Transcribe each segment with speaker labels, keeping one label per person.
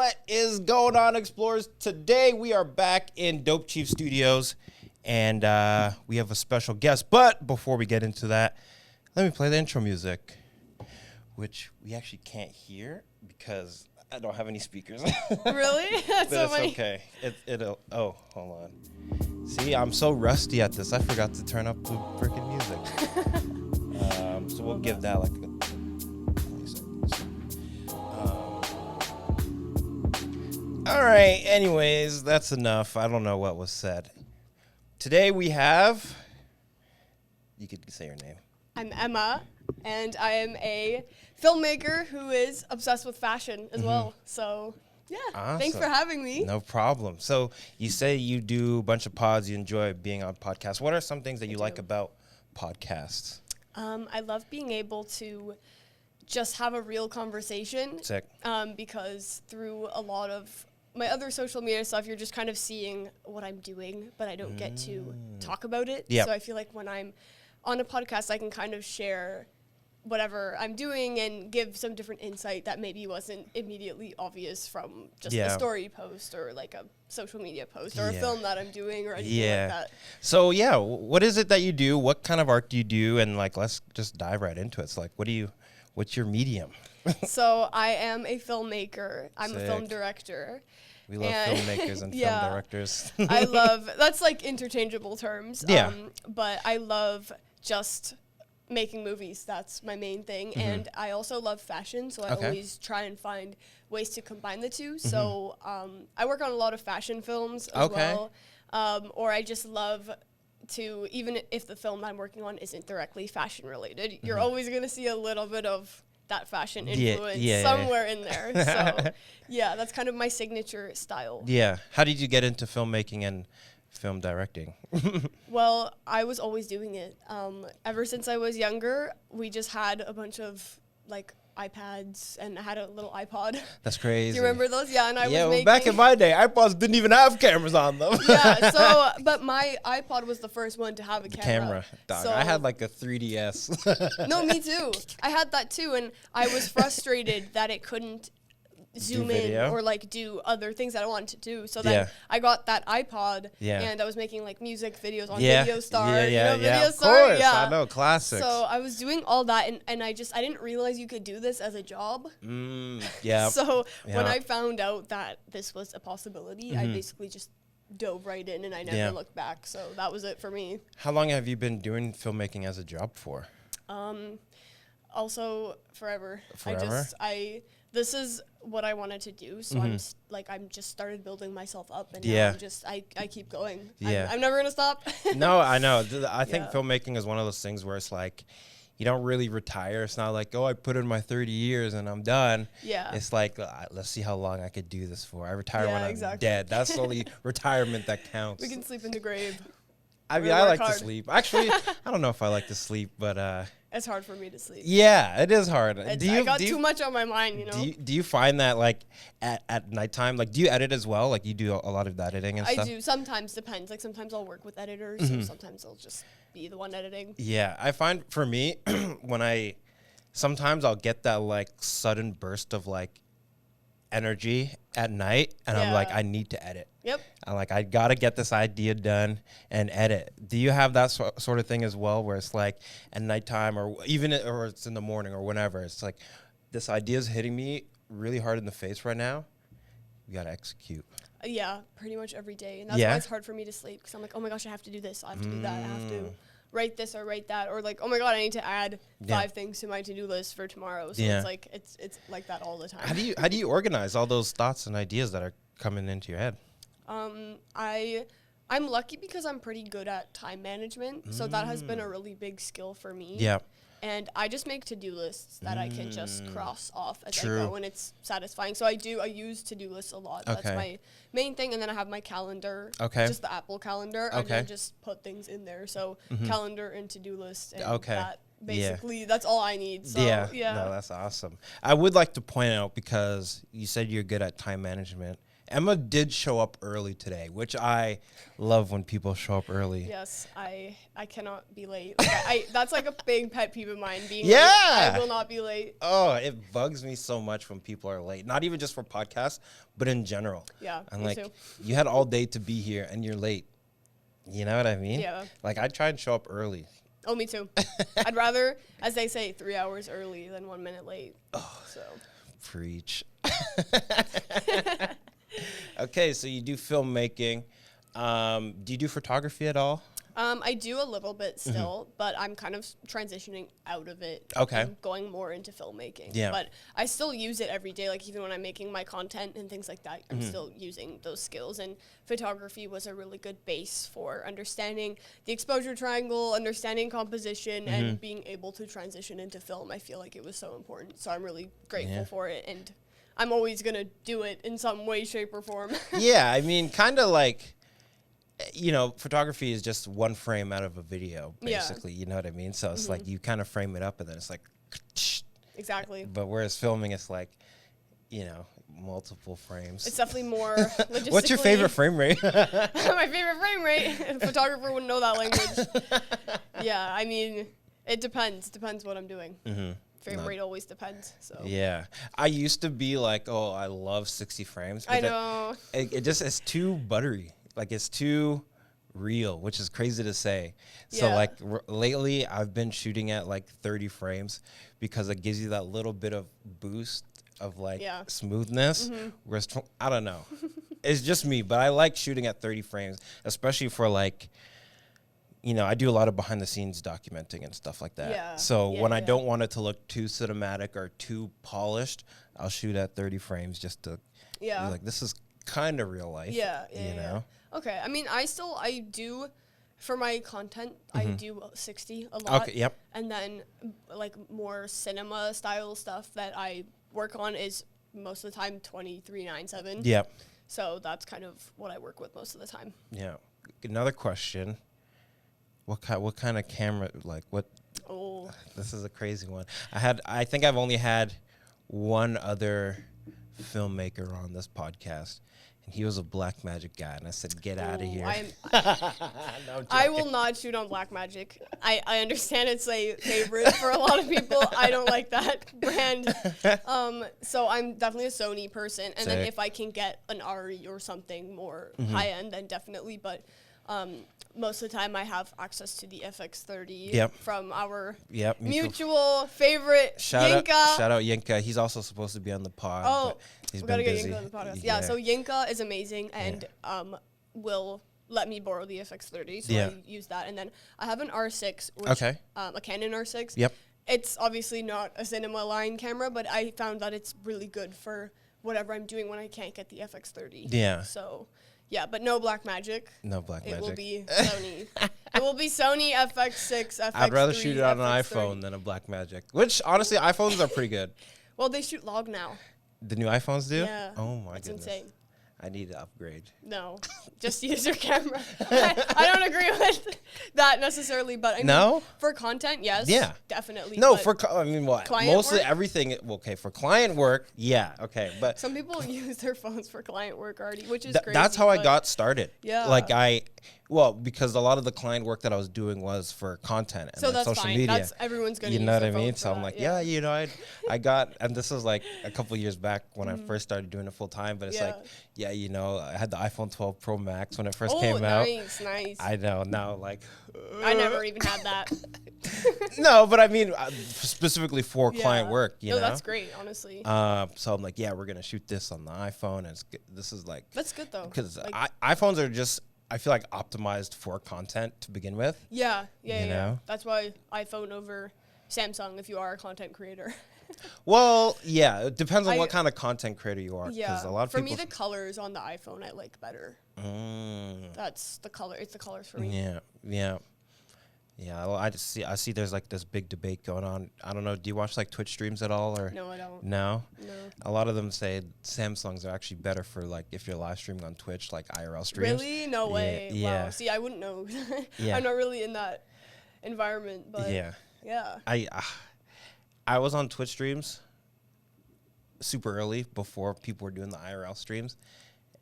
Speaker 1: What is going on, explorers? Today we are back in Dope Chief Studios, and we have a special guest. But before we get into that, let me play the intro music, which we actually can't hear because I don't have any speakers.
Speaker 2: Really? That's so
Speaker 1: it's
Speaker 2: funny.
Speaker 1: Okay. It'll. Oh, hold on. See, I'm so rusty at this. I forgot to turn up the freaking music. So we'll give that like 20 seconds. All right. Anyways, that's enough. I don't know what was said. Today we have. You could say your name.
Speaker 2: I'm Emma, and I am a filmmaker who is obsessed with fashion as well. So, yeah, Thanks for having me.
Speaker 1: No problem. So you say you do a bunch of pods. You enjoy being on podcasts. What are some things that you like about podcasts?
Speaker 2: I love being able to just have a real conversation.
Speaker 1: Sick.
Speaker 2: Because through a lot of my other social media stuff, you're just kind of seeing what I'm doing, but I don't get to talk about it.
Speaker 1: Yep.
Speaker 2: So I feel like when I'm on a podcast, I can kind of share whatever I'm doing and give some different insight that maybe wasn't immediately obvious from just a story post or like a social media post or a film that I'm doing or anything like that.
Speaker 1: So what is it that you do? What kind of art do you do? And like, let's just dive right into it. It's like, what's your medium?
Speaker 2: So I am a filmmaker. I'm a film director.
Speaker 1: We love filmmakers and film directors.
Speaker 2: I love, that's like interchangeable terms.
Speaker 1: Yeah.
Speaker 2: But I love just making movies. That's my main thing. And I also love fashion, so I always try and find ways to combine the two. So I work on a lot of fashion films as well. Or I just love to, even if the film I'm working on isn't directly fashion related, you're always going to see a little bit of that fashion influence somewhere in there. So yeah, that's kind of my signature style.
Speaker 1: Yeah. How did you get into filmmaking and film directing?
Speaker 2: Well, I was always doing it. Ever since I was younger, we just had a bunch of like iPads, and I had a little iPod.
Speaker 1: That's crazy.
Speaker 2: Do you remember those? Yeah, and I was making...
Speaker 1: back in my day, iPods didn't even have cameras on them.
Speaker 2: But my iPod was the first one to have a camera.
Speaker 1: Dog. So I had like a 3DS.
Speaker 2: No, me too. I had that too, and I was frustrated that it couldn't zoom in or like do other things that I wanted to do. So then I got that iPod and I was making like music videos on Video Star.
Speaker 1: Of course. I know, classics.
Speaker 2: So I was doing all that and I didn't realize you could do this as a job. So when I found out that this was a possibility, I basically just dove right in and I never looked back. So that was it for me.
Speaker 1: How long have you been doing filmmaking as a job for?
Speaker 2: Also forever.
Speaker 1: Forever?
Speaker 2: This is what I wanted to do, so I'm just started building myself up, and now I keep going. I'm never gonna stop.
Speaker 1: No, I know. I think filmmaking is one of those things where it's like you don't really retire. It's not like, oh, I put in my 30 years and I'm done. Yeah. It's like, let's see how long I could do this for. I retire when I'm dead. That's the only retirement that counts.
Speaker 2: We can sleep in the grave.
Speaker 1: I mean, I like to sleep. Actually, I don't know if I like to sleep, but
Speaker 2: it's hard for me to sleep.
Speaker 1: Yeah, it is hard.
Speaker 2: I got too much on my mind, you know.
Speaker 1: Do you find that like at nighttime, like do you edit as well? Like you do a lot of that editing and stuff?
Speaker 2: I do. Sometimes, depends. Like sometimes I'll work with editors, so sometimes I'll just be the one editing.
Speaker 1: Yeah, I find for me sometimes I'll get that like sudden burst of like energy at night, and I'm like, I need to edit.
Speaker 2: Yep.
Speaker 1: I'm like, I gotta get this idea done and edit. Do you have that sort of thing as well, where it's like at nighttime or it's in the morning or whenever, it's like this idea is hitting me really hard in the face right now, we gotta execute?
Speaker 2: Yeah, pretty much every day, and that's why it's hard for me to sleep, because I'm like, oh my gosh, I have to do this, I have to do that, I have to write this or write that, or like, oh my god, I need to add 5 things to my to-do list for tomorrow. So it's like it's like that all the time.
Speaker 1: How do you organize all those thoughts and ideas that are coming into your head?
Speaker 2: I'm lucky because I'm pretty good at time management, so that has been a really big skill for me.
Speaker 1: Yeah.
Speaker 2: And I just make to-do lists that I can just cross off as I go, and it's satisfying. So I use to-do lists a lot. That's my main thing. And then I have my calendar, just the Apple calendar, and then just put things in there. So calendar and to-do list, and that basically, that's all I need. So,
Speaker 1: No, that's awesome. I would like to point out, because you said you're good at time management Emma did show up early today, which I love when people show up early.
Speaker 2: Yes, I cannot be late. Like, that's like a big pet peeve of mine, being
Speaker 1: Yeah.
Speaker 2: late. I will not be late.
Speaker 1: Oh, it bugs me so much when people are late. Not even just for podcasts, but in general.
Speaker 2: Yeah,
Speaker 1: I'm
Speaker 2: me
Speaker 1: like,
Speaker 2: too.
Speaker 1: you had all day to be here and you're late. You know what I mean?
Speaker 2: Yeah.
Speaker 1: Like, I try and show up early.
Speaker 2: Oh, me too. I'd rather, as they say, 3 hours early than 1 minute late.
Speaker 1: Oh,
Speaker 2: So.
Speaker 1: preach. Okay, so you do filmmaking. Do you do photography at all?
Speaker 2: I do a little bit still, but I'm kind of transitioning out of it.
Speaker 1: Okay.
Speaker 2: And going more into filmmaking.
Speaker 1: Yeah.
Speaker 2: But I still use it every day. Like, even when I'm making my content and things like that, I'm still using those skills. And photography was a really good base for understanding the exposure triangle, understanding composition, and being able to transition into film. I feel like it was so important. So I'm really grateful for it. And I'm always going to do it in some way, shape, or form.
Speaker 1: Yeah, I mean, kind of like, you know, photography is just one frame out of a video, basically. You know what I mean? So it's like you kind of frame it up and then it's like,
Speaker 2: Exactly.
Speaker 1: but whereas filming, it's like, you know, multiple frames.
Speaker 2: It's definitely more logistically.
Speaker 1: What's your favorite frame rate?
Speaker 2: My favorite frame rate? A photographer wouldn't know that language. Yeah, I mean, it depends. Depends what I'm doing. Frame rate always depends. So
Speaker 1: Yeah. I used to be like, oh, I love 60 frames. But
Speaker 2: I know.
Speaker 1: It just, it's too buttery. Like, it's too real, which is crazy to say. So,
Speaker 2: Yeah.
Speaker 1: like, lately, I've been shooting at, like, 30 frames because it gives you that little bit of boost of, like, smoothness. Whereas, I don't know. It's just me, but I like shooting at 30 frames, especially for, like, you know, I do a lot of behind-the-scenes documenting and stuff like that.
Speaker 2: Yeah.
Speaker 1: So when I
Speaker 2: Yeah.
Speaker 1: don't want it to look too cinematic or too polished, I'll shoot at 30 frames just to be like, this is kind of real life.
Speaker 2: Yeah,
Speaker 1: you know?
Speaker 2: Okay, I mean, I do, for my content, I do 60 a lot.
Speaker 1: Okay, yep.
Speaker 2: And then, like, more cinema style stuff that I work on is most of the time 2397.
Speaker 1: Yep.
Speaker 2: So that's kind of what I work with most of the time.
Speaker 1: Yeah. Another question. What kind of camera, like, what?
Speaker 2: Oh.
Speaker 1: This is a crazy one. I think I've only had one other filmmaker on this podcast, and he was a Blackmagic guy, and I said, get out of here. No,
Speaker 2: I will not shoot on Blackmagic. I understand it's a favorite for a lot of people. I don't like that brand. So I'm definitely a Sony person, and then if I can get an RE or something more high-end, then definitely, but most of the time I have access to the FX30 from our mutual favorite, Yinka.
Speaker 1: Shout out Yinka. He's also supposed to be on the pod.
Speaker 2: Oh,
Speaker 1: he's
Speaker 2: we
Speaker 1: been
Speaker 2: gotta get
Speaker 1: busy.
Speaker 2: Yinka on the podcast. Yeah, so Yinka is amazing and will let me borrow the FX30, so I use that. And then I have an R6, which a Canon R6.
Speaker 1: Yep.
Speaker 2: It's obviously not a cinema line camera, but I found that it's really good for whatever I'm doing when I can't get the FX30.
Speaker 1: Yeah.
Speaker 2: So, yeah, but no Blackmagic.
Speaker 1: No Blackmagic.
Speaker 2: It will be Sony. It will be Sony FX6, FX3,
Speaker 1: I'd rather shoot it on an
Speaker 2: FX30.
Speaker 1: iPhone than a Blackmagic, which, honestly, iPhones are pretty good.
Speaker 2: Well, they shoot log now.
Speaker 1: The new iPhones do?
Speaker 2: Yeah.
Speaker 1: Oh, my
Speaker 2: It's
Speaker 1: goodness.
Speaker 2: insane.
Speaker 1: I need to upgrade.
Speaker 2: No, just use your camera. I don't agree with that necessarily, but I mean,
Speaker 1: No?
Speaker 2: for content, yes.
Speaker 1: Yeah.
Speaker 2: Definitely.
Speaker 1: No,
Speaker 2: but
Speaker 1: I mean, what?
Speaker 2: client
Speaker 1: Mostly
Speaker 2: work?
Speaker 1: everything. Okay, for client work, yeah, okay. But
Speaker 2: some people use their phones for client work already, which is crazy.
Speaker 1: that's how I
Speaker 2: but
Speaker 1: got started.
Speaker 2: Yeah.
Speaker 1: Like, because a lot of the client work that I was doing was for content and
Speaker 2: So
Speaker 1: like
Speaker 2: that's
Speaker 1: social
Speaker 2: fine.
Speaker 1: media.
Speaker 2: That's everyone's gonna
Speaker 1: You
Speaker 2: use
Speaker 1: know what
Speaker 2: their
Speaker 1: I mean?
Speaker 2: phone for
Speaker 1: So I'm
Speaker 2: that,
Speaker 1: like, you know, I got, and this was like a couple years back when I first started doing it full time. But it's like, you know, I had the iPhone 12 Pro Max when it first came out.
Speaker 2: Nice.
Speaker 1: I know now, like,
Speaker 2: I never even had that.
Speaker 1: no, but I mean specifically for client work. You know,
Speaker 2: that's great, honestly.
Speaker 1: So I'm like, yeah, we're gonna shoot this on the iPhone, and this is like
Speaker 2: That's good though.
Speaker 1: because
Speaker 2: Like,
Speaker 1: iPhones are just, I feel like, optimized for content to begin with.
Speaker 2: yeah.
Speaker 1: You know?
Speaker 2: That's why iPhone over Samsung if you are a content creator.
Speaker 1: Well, yeah, it depends on what kind of content creator you are.
Speaker 2: Yeah.
Speaker 1: A lot of
Speaker 2: for
Speaker 1: people.
Speaker 2: me, the colors on the iPhone I like better. That's the color. It's the colors for me.
Speaker 1: Yeah. Well, I see. There's like this big debate going on. I don't know. Do you watch like Twitch streams at all, or
Speaker 2: No, I don't.
Speaker 1: No.
Speaker 2: No.
Speaker 1: A lot of them say Samsungs are actually better for like if you're live streaming on Twitch, like IRL streams.
Speaker 2: Really? No way.
Speaker 1: Yeah.
Speaker 2: Wow. See, I wouldn't know.
Speaker 1: Yeah.
Speaker 2: I'm not really in that environment, but
Speaker 1: Yeah.
Speaker 2: yeah.
Speaker 1: I was on Twitch streams super early before people were doing the IRL streams,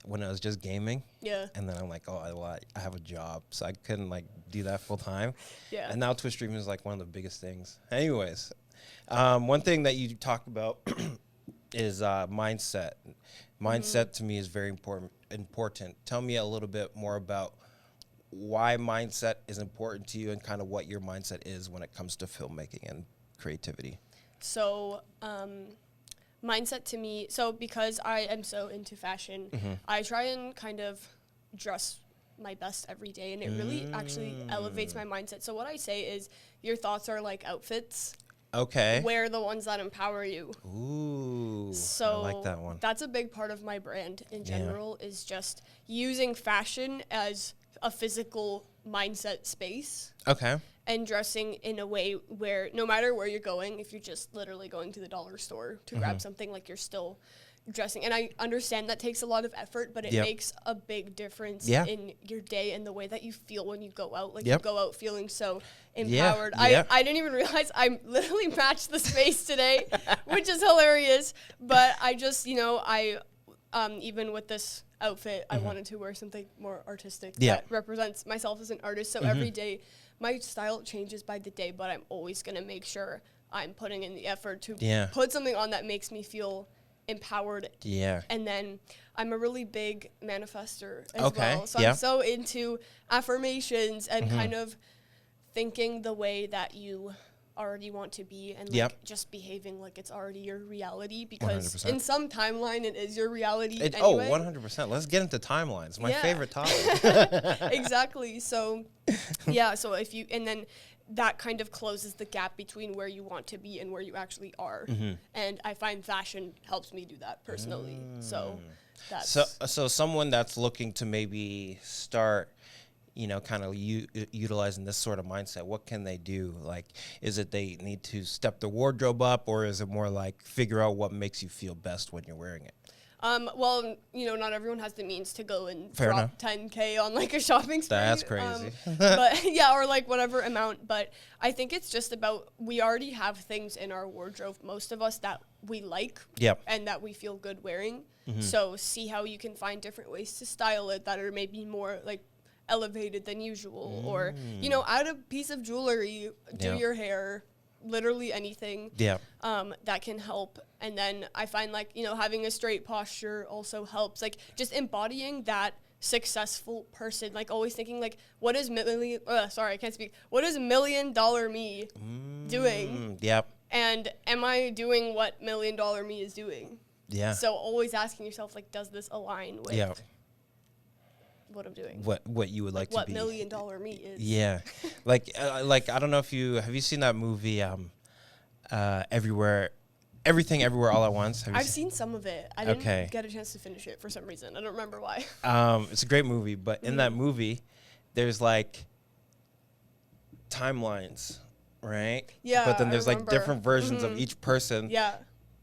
Speaker 1: when I was just gaming.
Speaker 2: Yeah.
Speaker 1: And then I'm like, oh, I have a job, so I couldn't like do that full time.
Speaker 2: Yeah.
Speaker 1: And now Twitch streaming is like one of the biggest things. Anyways, one thing that you talk about is mindset. Mindset to me is very important. Tell me a little bit more about why mindset is important to you and kind of what your mindset is when it comes to filmmaking and creativity.
Speaker 2: So, mindset to me, so because I am so into fashion, I try and kind of dress my best every day, and it really actually elevates my mindset. So what I say is your thoughts are like outfits.
Speaker 1: Okay.
Speaker 2: Wear the ones that empower you.
Speaker 1: Ooh,
Speaker 2: So
Speaker 1: I like that one.
Speaker 2: that's a big part of my brand in general, is just using fashion as a physical mindset space.
Speaker 1: Okay.
Speaker 2: And dressing in a way where no matter where you're going, if you're just literally going to the dollar store to grab something, like you're still dressing. And I understand that takes a lot of effort, but it makes a big difference in your day and the way that you feel when you go out. Like you go out feeling so empowered. I didn't even realize I literally matched the space today, which is hilarious. But I just, even with this outfit, I wanted to wear something more artistic that represents myself as an artist. So every day, my style changes by the day, but I'm always going to make sure I'm putting in the effort to put something on that makes me feel empowered. Yeah. And then I'm a really big manifester as well. So I'm so into affirmations and kind of thinking the way that you already want to be, and like just behaving like it's already your reality, because 100%. In some timeline it is your reality anyway.
Speaker 1: Oh, 100%. Let's get into timelines. My favorite topic.
Speaker 2: Exactly. So so if you, and then that kind of closes the gap between where you want to be and where you actually are. And I find fashion helps me do that personally. So that's
Speaker 1: so someone that's looking to maybe start kind of utilizing this sort of mindset, what can they do? Like, is it they need to step their wardrobe up, or is it more like figure out what makes you feel best when you're wearing it?
Speaker 2: Well, not everyone has the means to go and drop 10K on like a shopping spree.
Speaker 1: That's crazy.
Speaker 2: But or like whatever amount. But I think it's just about, we already have things in our wardrobe, most of us, that we like and that we feel good wearing. So see how you can find different ways to style it that are maybe more like elevated than usual, or add a piece of jewelry, do your hair, literally anything that can help. And then I find like having a straight posture also helps, like just embodying that successful person, like always thinking like, what is what is $1 million me doing? And am I doing what $1 million me is doing? So always asking yourself, like, does this align with what I'm doing,
Speaker 1: what you would like to be,
Speaker 2: what $1 million me is.
Speaker 1: Like I don't know if have you seen that movie Everything Everywhere All at Once?
Speaker 2: I've seen some of it. I didn't get a chance to finish it for some reason. I don't remember why.
Speaker 1: It's a great movie, but in that movie there's like timelines, right? But then there's like different versions of each person.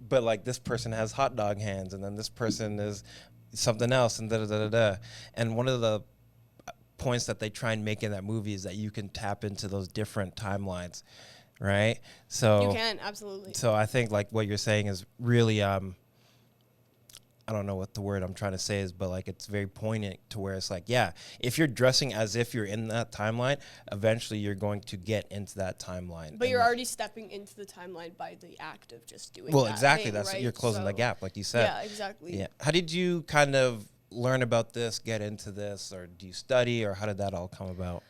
Speaker 1: But like this person has hot dog hands, and then this person is something else, and And one of the points that they try and make in that movie is that you can tap into those different timelines, right? So
Speaker 2: you can, absolutely.
Speaker 1: So I think like what you're saying is really I don't know what the word I'm trying to say is, but like it's very poignant to where it's like, if you're dressing as if you're in that timeline, eventually you're going to get into that timeline.
Speaker 2: But you're already stepping into the timeline by the act of just doing
Speaker 1: well,
Speaker 2: that
Speaker 1: exactly.
Speaker 2: thing,
Speaker 1: That's
Speaker 2: right?
Speaker 1: You're closing the gap, like you said.
Speaker 2: Yeah, exactly.
Speaker 1: Yeah. How did you kind of learn about this, get into this, or do you study, or how did that all come about?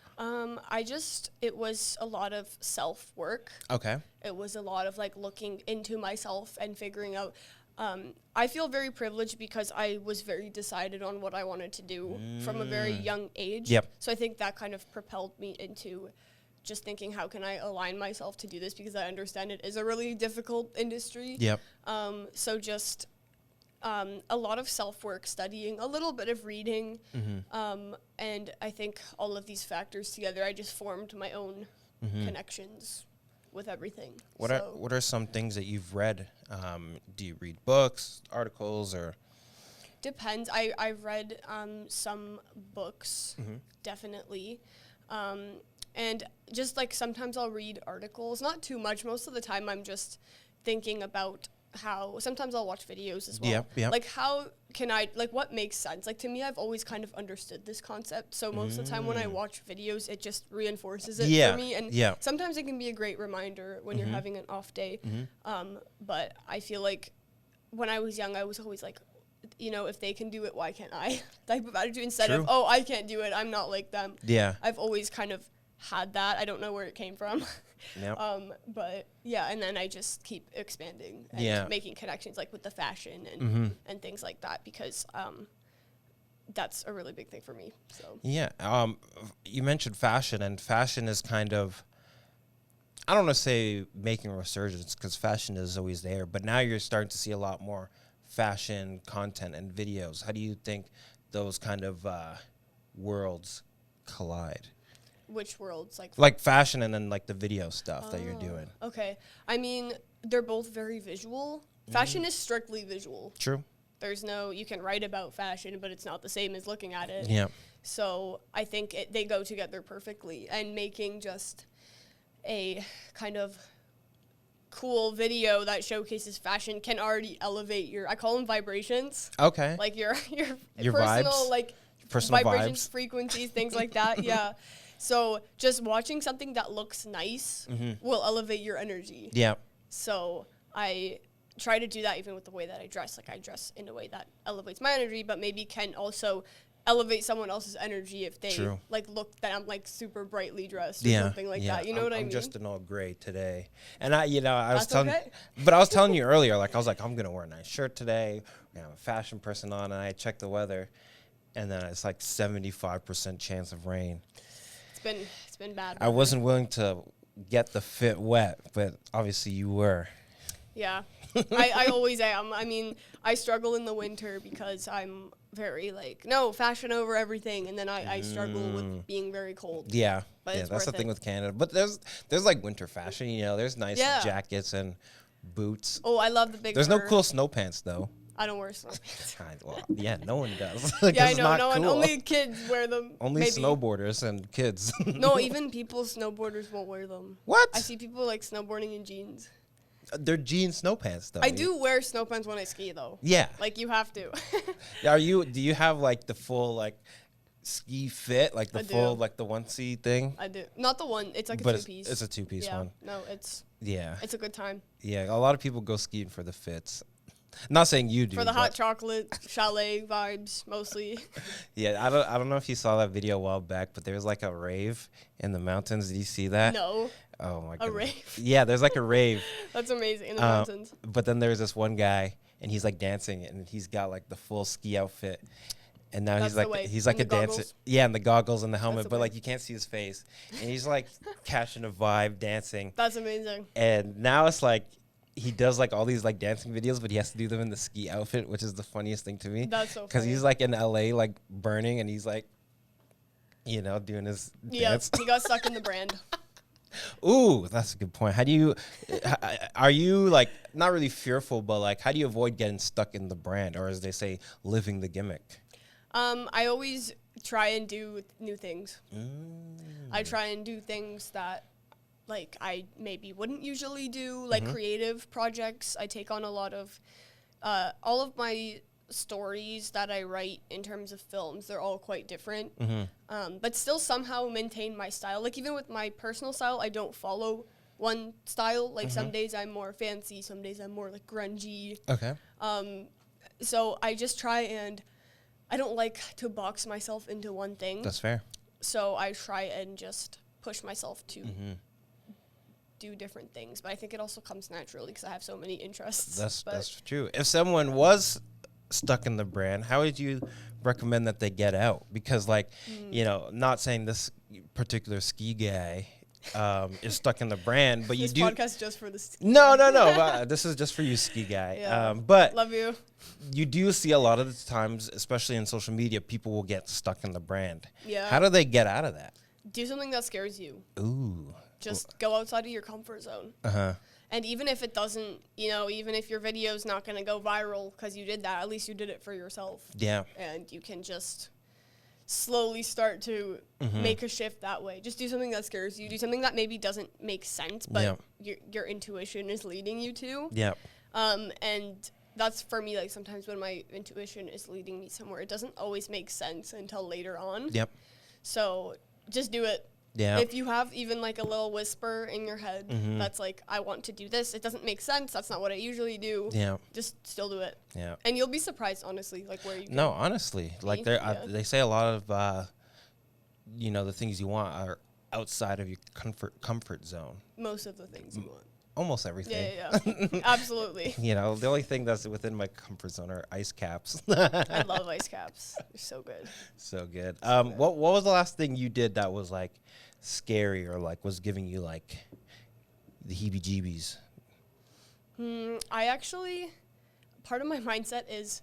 Speaker 2: It was a lot of self-work.
Speaker 1: Okay.
Speaker 2: It was a lot of like looking into myself and figuring out. I feel very privileged because I was very decided on what I wanted to do from a very young age. So I think that kind of propelled me into just thinking, how can I align myself to do this? Because I understand it is a really difficult industry. So just a lot of self-work, studying, a little bit of reading. And I think all of these factors together, I just formed my own connections with everything.
Speaker 1: What are some things that you've read? Do you read books, articles, or?
Speaker 2: Depends. I've read some books, definitely. And just like sometimes I'll read articles, not too much. Most of the time I'm just thinking about how sometimes I'll watch videos as well.
Speaker 1: Yeah.
Speaker 2: Like how can I, like what makes sense? Like to me, I've always kind of understood this concept. So most of the time when I watch videos, it just reinforces it for me. And sometimes it can be a great reminder when you're having an off day. But I feel like when I was young, I was always like, you know, if they can do it, why can't I? Type of attitude instead of, oh, I can't do it, I'm not like them.
Speaker 1: Yeah.
Speaker 2: I've always kind of had that. I don't know where it came from. But yeah, and then I just keep expanding and making connections like with the fashion and things like that because that's a really big thing for me. So
Speaker 1: you mentioned fashion, and fashion is kind of, I don't want to say making a resurgence because fashion is always there, but now you're starting to see a lot more fashion content and videos. How do you think those kind of worlds collide?
Speaker 2: Which worlds?
Speaker 1: Like fashion and then like the video stuff that you're doing.
Speaker 2: Okay. I mean, they're both very visual. Fashion is strictly visual.
Speaker 1: True.
Speaker 2: There's no, you can write about fashion, but it's not the same as looking at it.
Speaker 1: Yeah.
Speaker 2: So I think they go together perfectly. And making just a kind of cool video that showcases fashion can already elevate your, I call them vibrations.
Speaker 1: Okay.
Speaker 2: Like your
Speaker 1: vibes?
Speaker 2: personal, like
Speaker 1: personal
Speaker 2: vibrations,
Speaker 1: vibes.
Speaker 2: frequencies, things like that. Yeah. So just watching something that looks nice will elevate your energy.
Speaker 1: Yeah.
Speaker 2: So I try to do that even with the way that I dress. Like I dress in a way that elevates my energy, but maybe can also elevate someone else's energy if they like look that I'm like super brightly dressed or something like that. You know what I mean?
Speaker 1: I'm just in all gray today. And I was telling you earlier, like I was like, I'm going to wear a nice shirt today. I'm a fashion person on, and I checked the weather, and then it's like 75% chance of rain.
Speaker 2: It's been bad.
Speaker 1: I wasn't willing to get the fit wet, but obviously you were.
Speaker 2: Yeah. I always am. I mean, I struggle in the winter because I'm very like, no, fashion over everything. And then I struggle with being very cold.
Speaker 1: Yeah.
Speaker 2: But
Speaker 1: that's the thing with Canada. But there's like winter fashion, there's nice jackets and boots.
Speaker 2: Oh, I love the big
Speaker 1: There's no cool snow pants though.
Speaker 2: I don't wear snow pants.
Speaker 1: Well, yeah, no one does.
Speaker 2: Yeah, I know. No one. Only kids wear them.
Speaker 1: Only snowboarders and kids.
Speaker 2: No, even snowboarders won't wear them.
Speaker 1: What?
Speaker 2: I see people like snowboarding in jeans.
Speaker 1: They're jean snow pants, though.
Speaker 2: I do wear snow pants when I ski, though.
Speaker 1: Yeah.
Speaker 2: Like, you have to.
Speaker 1: Do you have, like, the full, like, ski fit? Like, the full, like, the onesie thing?
Speaker 2: I do. Not the one. It's like a two-piece.
Speaker 1: It's a two-piece one.
Speaker 2: No, it's...
Speaker 1: Yeah.
Speaker 2: It's a good time.
Speaker 1: Yeah, a lot of people go skiing for the fits. Not saying you do.
Speaker 2: For the hot chocolate, chalet vibes, mostly.
Speaker 1: Yeah, I don't know if you saw that video a while back, but there's like a rave in the mountains. Did you see that?
Speaker 2: No.
Speaker 1: Oh my god.
Speaker 2: A rave?
Speaker 1: Yeah, there's like a rave.
Speaker 2: That's amazing, in the mountains.
Speaker 1: But then there's this one guy, and he's like dancing, and he's got like the full ski outfit. And now he's like a dancer. Yeah, and the goggles and the helmet, but like you can't see his face. And he's like catching a vibe, dancing.
Speaker 2: That's amazing.
Speaker 1: And now it's like, he does like all these like dancing videos, but he has to do them in the ski outfit, which is the funniest thing to me.
Speaker 2: That's so funny.
Speaker 1: Because he's like in LA, like burning, and he's like, doing his dance.
Speaker 2: He got stuck in the brand.
Speaker 1: Ooh, that's a good point. How do you, are you like not really fearful, but like how do you avoid getting stuck in the brand, or as they say, living the gimmick?
Speaker 2: I always try and do new things. I try and do things that like I maybe wouldn't usually do, like creative projects. I take on a lot of, all of my stories that I write in terms of films, they're all quite different, but still somehow maintain my style. Like even with my personal style, I don't follow one style. Like some days I'm more fancy, some days I'm more like grungy.
Speaker 1: Okay.
Speaker 2: So I just try and I don't like to box myself into one thing.
Speaker 1: That's fair.
Speaker 2: So I try and just push myself to do different things, but I think it also comes naturally because I have so many interests.
Speaker 1: That's true. If someone was stuck in the brand, how would you recommend that they get out? Because like, not saying this particular ski guy is stuck in the brand, but
Speaker 2: this
Speaker 1: you do.
Speaker 2: This podcast just for the ski
Speaker 1: No. This is just for you, ski guy.
Speaker 2: Yeah.
Speaker 1: But
Speaker 2: love you.
Speaker 1: You do see a lot of the times, especially in social media, people will get stuck in the brand.
Speaker 2: Yeah.
Speaker 1: How do they get out of that?
Speaker 2: Do something that scares you.
Speaker 1: Ooh.
Speaker 2: Just go outside of your comfort zone. And even if it doesn't, even if your video's not going to go viral because you did that, at least you did it for yourself.
Speaker 1: Yeah.
Speaker 2: And you can just slowly start to make a shift that way. Just do something that scares you. Do something that maybe doesn't make sense, but your intuition is leading you to.
Speaker 1: Yeah.
Speaker 2: And that's for me, like, sometimes when my intuition is leading me somewhere, it doesn't always make sense until later on.
Speaker 1: Yep.
Speaker 2: So just do it.
Speaker 1: Yeah.
Speaker 2: If you have even like a little whisper in your head that's like, I want to do this, it doesn't make sense, that's not what I usually do.
Speaker 1: Yeah.
Speaker 2: Just still do it.
Speaker 1: Yeah.
Speaker 2: And you'll be surprised, honestly, like where you
Speaker 1: No, honestly, like they say a lot of, you know, the things you want are outside of your comfort zone.
Speaker 2: most of the things you want.
Speaker 1: Almost everything.
Speaker 2: Yeah. Absolutely.
Speaker 1: You know, the only thing that's within my comfort zone are ice caps.
Speaker 2: I love ice caps. They're so good.
Speaker 1: So good. What was the last thing you did that was like scary or like was giving you like the heebie-jeebies?
Speaker 2: I actually, part of my mindset is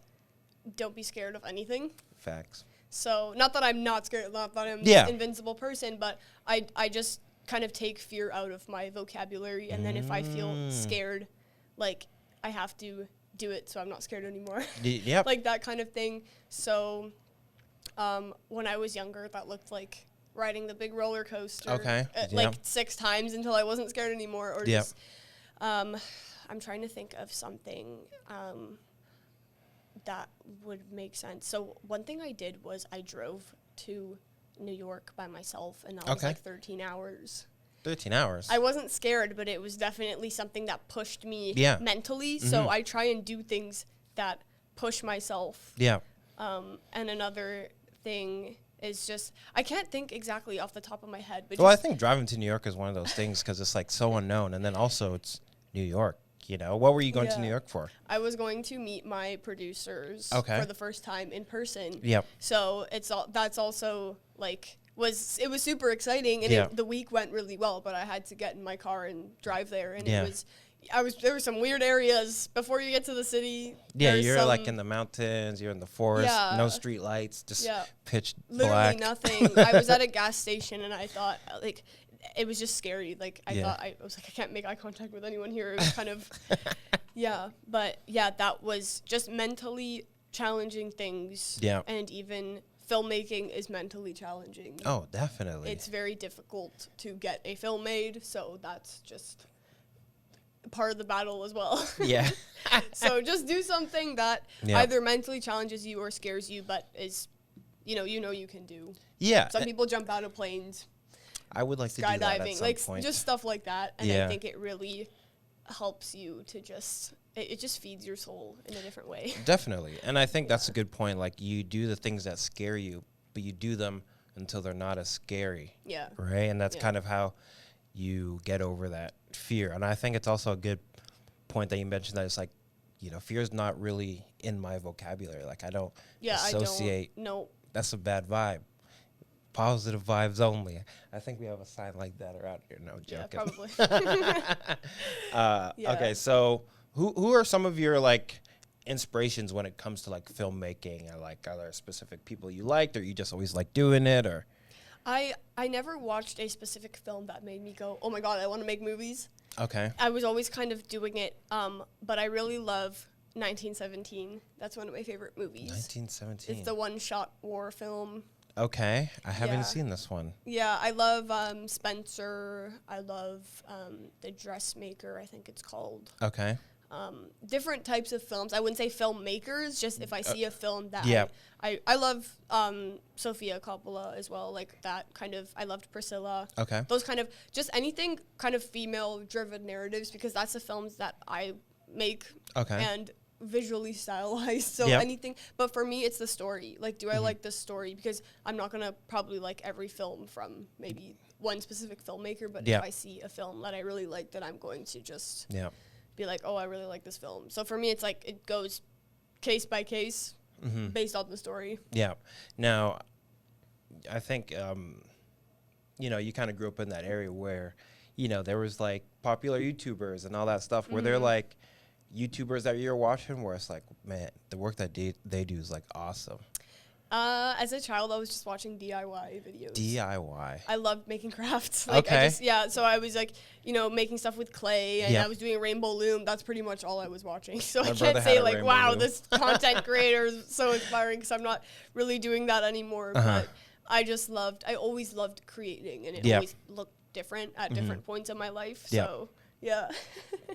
Speaker 2: don't be scared of anything.
Speaker 1: Facts.
Speaker 2: So not that I'm not scared, not that I'm this invincible person, but I just kind of take fear out of my vocabulary. And then if I feel scared, like I have to do it so I'm not scared anymore.
Speaker 1: Yep.
Speaker 2: Like that kind of thing. So when I was younger, that looked like riding the big roller coaster.
Speaker 1: Okay.
Speaker 2: Like 6 times until I wasn't scared anymore. Or just, I'm trying to think of something that would make sense. So one thing I did was I drove to New York by myself, and that was like 13 hours.
Speaker 1: 13 hours.
Speaker 2: I wasn't scared, but it was definitely something that pushed me mentally. So I try and do things that push myself.
Speaker 1: Yeah.
Speaker 2: And another thing is just, I can't think exactly off the top of my head. But
Speaker 1: well, I think driving to New York is one of those things because it's like so unknown. And then also it's New York, you know. What were you going to New York for?
Speaker 2: I was going to meet my producers for the first time in person.
Speaker 1: Yep.
Speaker 2: So that's also like, it was super exciting, and the week went really well, but I had to get in my car and drive there, and there were some weird areas before you get to the city.
Speaker 1: Yeah, you're like in the mountains, you're in the forest, no street lights, just pitch
Speaker 2: literally
Speaker 1: black.
Speaker 2: nothing. I was at a gas station, and I thought, like, it was just scary. Like, I was like, I can't make eye contact with anyone here. It was kind of, but that was just mentally challenging things. Yeah. And even filmmaking is mentally challenging.
Speaker 1: Oh, definitely.
Speaker 2: It's very difficult to get a film made, so that's just part of the battle as well.
Speaker 1: Yeah.
Speaker 2: So just do something that either mentally challenges you or scares you, but is, you can do.
Speaker 1: Yeah.
Speaker 2: Some people jump out of planes.
Speaker 1: I would like to do that at some
Speaker 2: like
Speaker 1: point.
Speaker 2: Just stuff like that. And I think it really helps you to just, it just feeds your soul in a different way.
Speaker 1: Definitely. And I think that's a good point. Like, you do the things that scare you, but you do them until they're not as scary. Yeah. Right? And that's kind of how you get over that fear. And I think it's also a good point that you mentioned that it's like, fear is not really in my vocabulary. Like, I don't associate.
Speaker 2: No. That's
Speaker 1: a bad vibe. Positive vibes only. I think we have a sign like that around here. No joking.
Speaker 2: Yeah, probably.
Speaker 1: Okay, so who are some of your like inspirations when it comes to like filmmaking? Or like, are there specific people you liked, or you just always like doing it? Or
Speaker 2: I never watched a specific film that made me go, oh my god, I want to make movies.
Speaker 1: Okay.
Speaker 2: I was always kind of doing it, but I really love 1917. That's one of my favorite movies.
Speaker 1: 1917.
Speaker 2: It's the one-shot war film.
Speaker 1: Okay, I haven't seen this one.
Speaker 2: Yeah, I love Spencer. I love The Dressmaker, I think it's called.
Speaker 1: Okay.
Speaker 2: Different types of films. I wouldn't say filmmakers, just if I see a film that I love Sofia Coppola as well, like that kind of, I loved Priscilla.
Speaker 1: Okay.
Speaker 2: Those kind of, just anything kind of female-driven narratives, because that's the films that I make. Okay. And visually stylized, so anything, but for me it's the story. Like, do I like the story? Because I'm not gonna probably like every film from maybe one specific filmmaker, but if I see a film that I really like, then I'm going to just be like, oh, I really like this film. So for me it's like it goes case by case based on the story. Yeah. Now
Speaker 1: I think you kind of grew up in that area where there was like popular YouTubers and all that stuff. Were there like YouTubers that you're watching where it's like, man, the work that they do is like awesome?
Speaker 2: As a child, I was just watching DIY videos.
Speaker 1: DIY.
Speaker 2: I loved making crafts. Like, okay. So I was like, making stuff with clay, and I was doing rainbow loom. That's pretty much all I was watching. So I can't say like, wow, loom. This content creator is so inspiring, because I'm not really doing that anymore. But I always loved creating, and it always looked different at different points in my life. So. Yeah.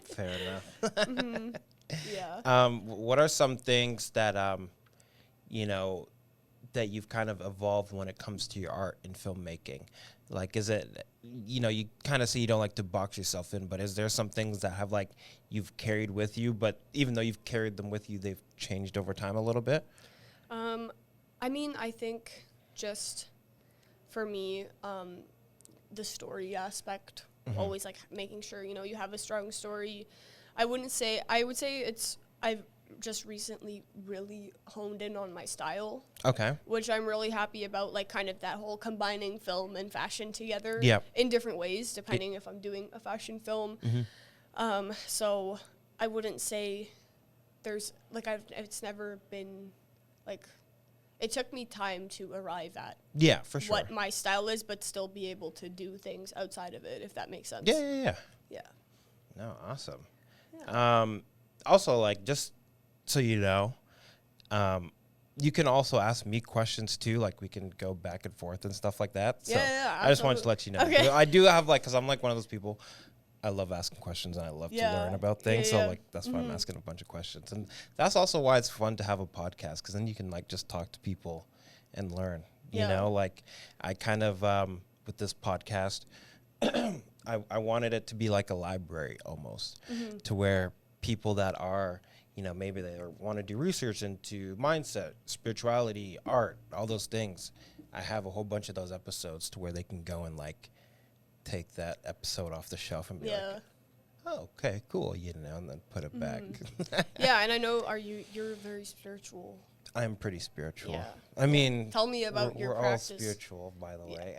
Speaker 1: Fair enough.
Speaker 2: Yeah.
Speaker 1: What are some things that you know, that you've kind of evolved when it comes to your art in filmmaking? Like, is it, you know, you kind of say you don't like to box yourself in, but is there some things that have like you've carried with you, but even though you've carried them with you, they've changed over time a little bit?
Speaker 2: I mean, I think just for me, the story aspect, always like making sure, you know, you have a strong story. I would say I've just recently really honed in on my style.
Speaker 1: Okay.
Speaker 2: Which I'm really happy about, like kind of that whole combining film and fashion together in different ways, depending if I'm doing a fashion film. So I wouldn't say there's like it's never been like, it took me time to arrive at
Speaker 1: for sure.
Speaker 2: what my style is, but still be able to do things outside of it, if that makes sense.
Speaker 1: Yeah. No, awesome. Yeah. Also, like, just so you know, you can also ask me questions too. Like, we can go back and forth and stuff like that. So I just wanted to let you know.
Speaker 2: Okay.
Speaker 1: I do have, like, because I'm like one of those people, I love asking questions and I love to learn about things. So like, that's why I'm asking a bunch of questions. And that's also why it's fun to have a podcast, because then you can like just talk to people and learn, you know, like I kind of, with this podcast, I wanted it to be like a library almost, to where people that are, you know, maybe they want to do research into mindset, spirituality, art, all those things. I have a whole bunch of those episodes to where they can go and like take that episode off the shelf and be like, oh, okay, cool, you know, and then put it back.
Speaker 2: Yeah, and I know you're very spiritual.
Speaker 1: I'm pretty spiritual.
Speaker 2: Yeah.
Speaker 1: I mean,
Speaker 2: tell me about your practice.
Speaker 1: We're all spiritual, by the way.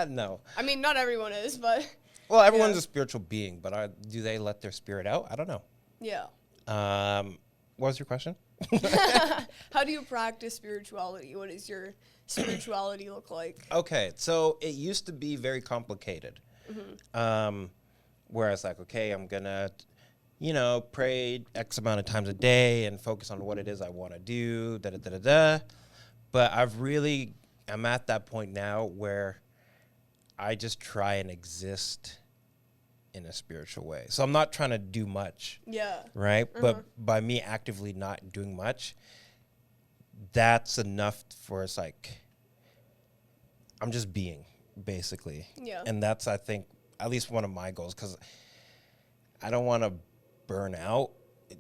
Speaker 1: No.
Speaker 2: I mean, not everyone is, but
Speaker 1: well, everyone's a spiritual being, but do they let their spirit out? I don't know.
Speaker 2: Yeah.
Speaker 1: What was your question?
Speaker 2: How do you practice spirituality? What does your spirituality look like?
Speaker 1: Okay, so it used to be very complicated. Whereas like, okay, I'm gonna, you know, pray X amount of times a day and focus on what it is I want to do, But I'm at that point now where I just try and exist in a spiritual way. So I'm not trying to do much. Yeah. Right? But by me actively not doing much, that's enough for us, like, I'm just being, basically. Yeah. And that's, I think, at least one of my goals, because I don't want to burn out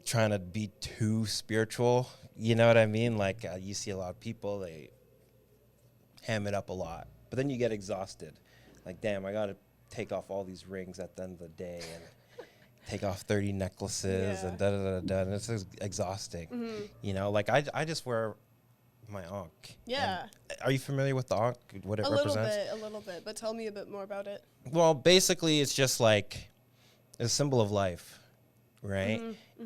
Speaker 1: trying to be too spiritual. You know what I mean? Like, you see a lot of people, they ham it up a lot, but then you get exhausted. Like, damn, I got to take off all these rings at the end of the day and take off 30 necklaces and da-da-da-da, and it's exhausting. You know, like, I just wear my ankh. Yeah. And are you familiar with the ankh, what it represents?
Speaker 2: A little bit, but tell me a bit more about it.
Speaker 1: Well, basically, it's just like a symbol of life, right?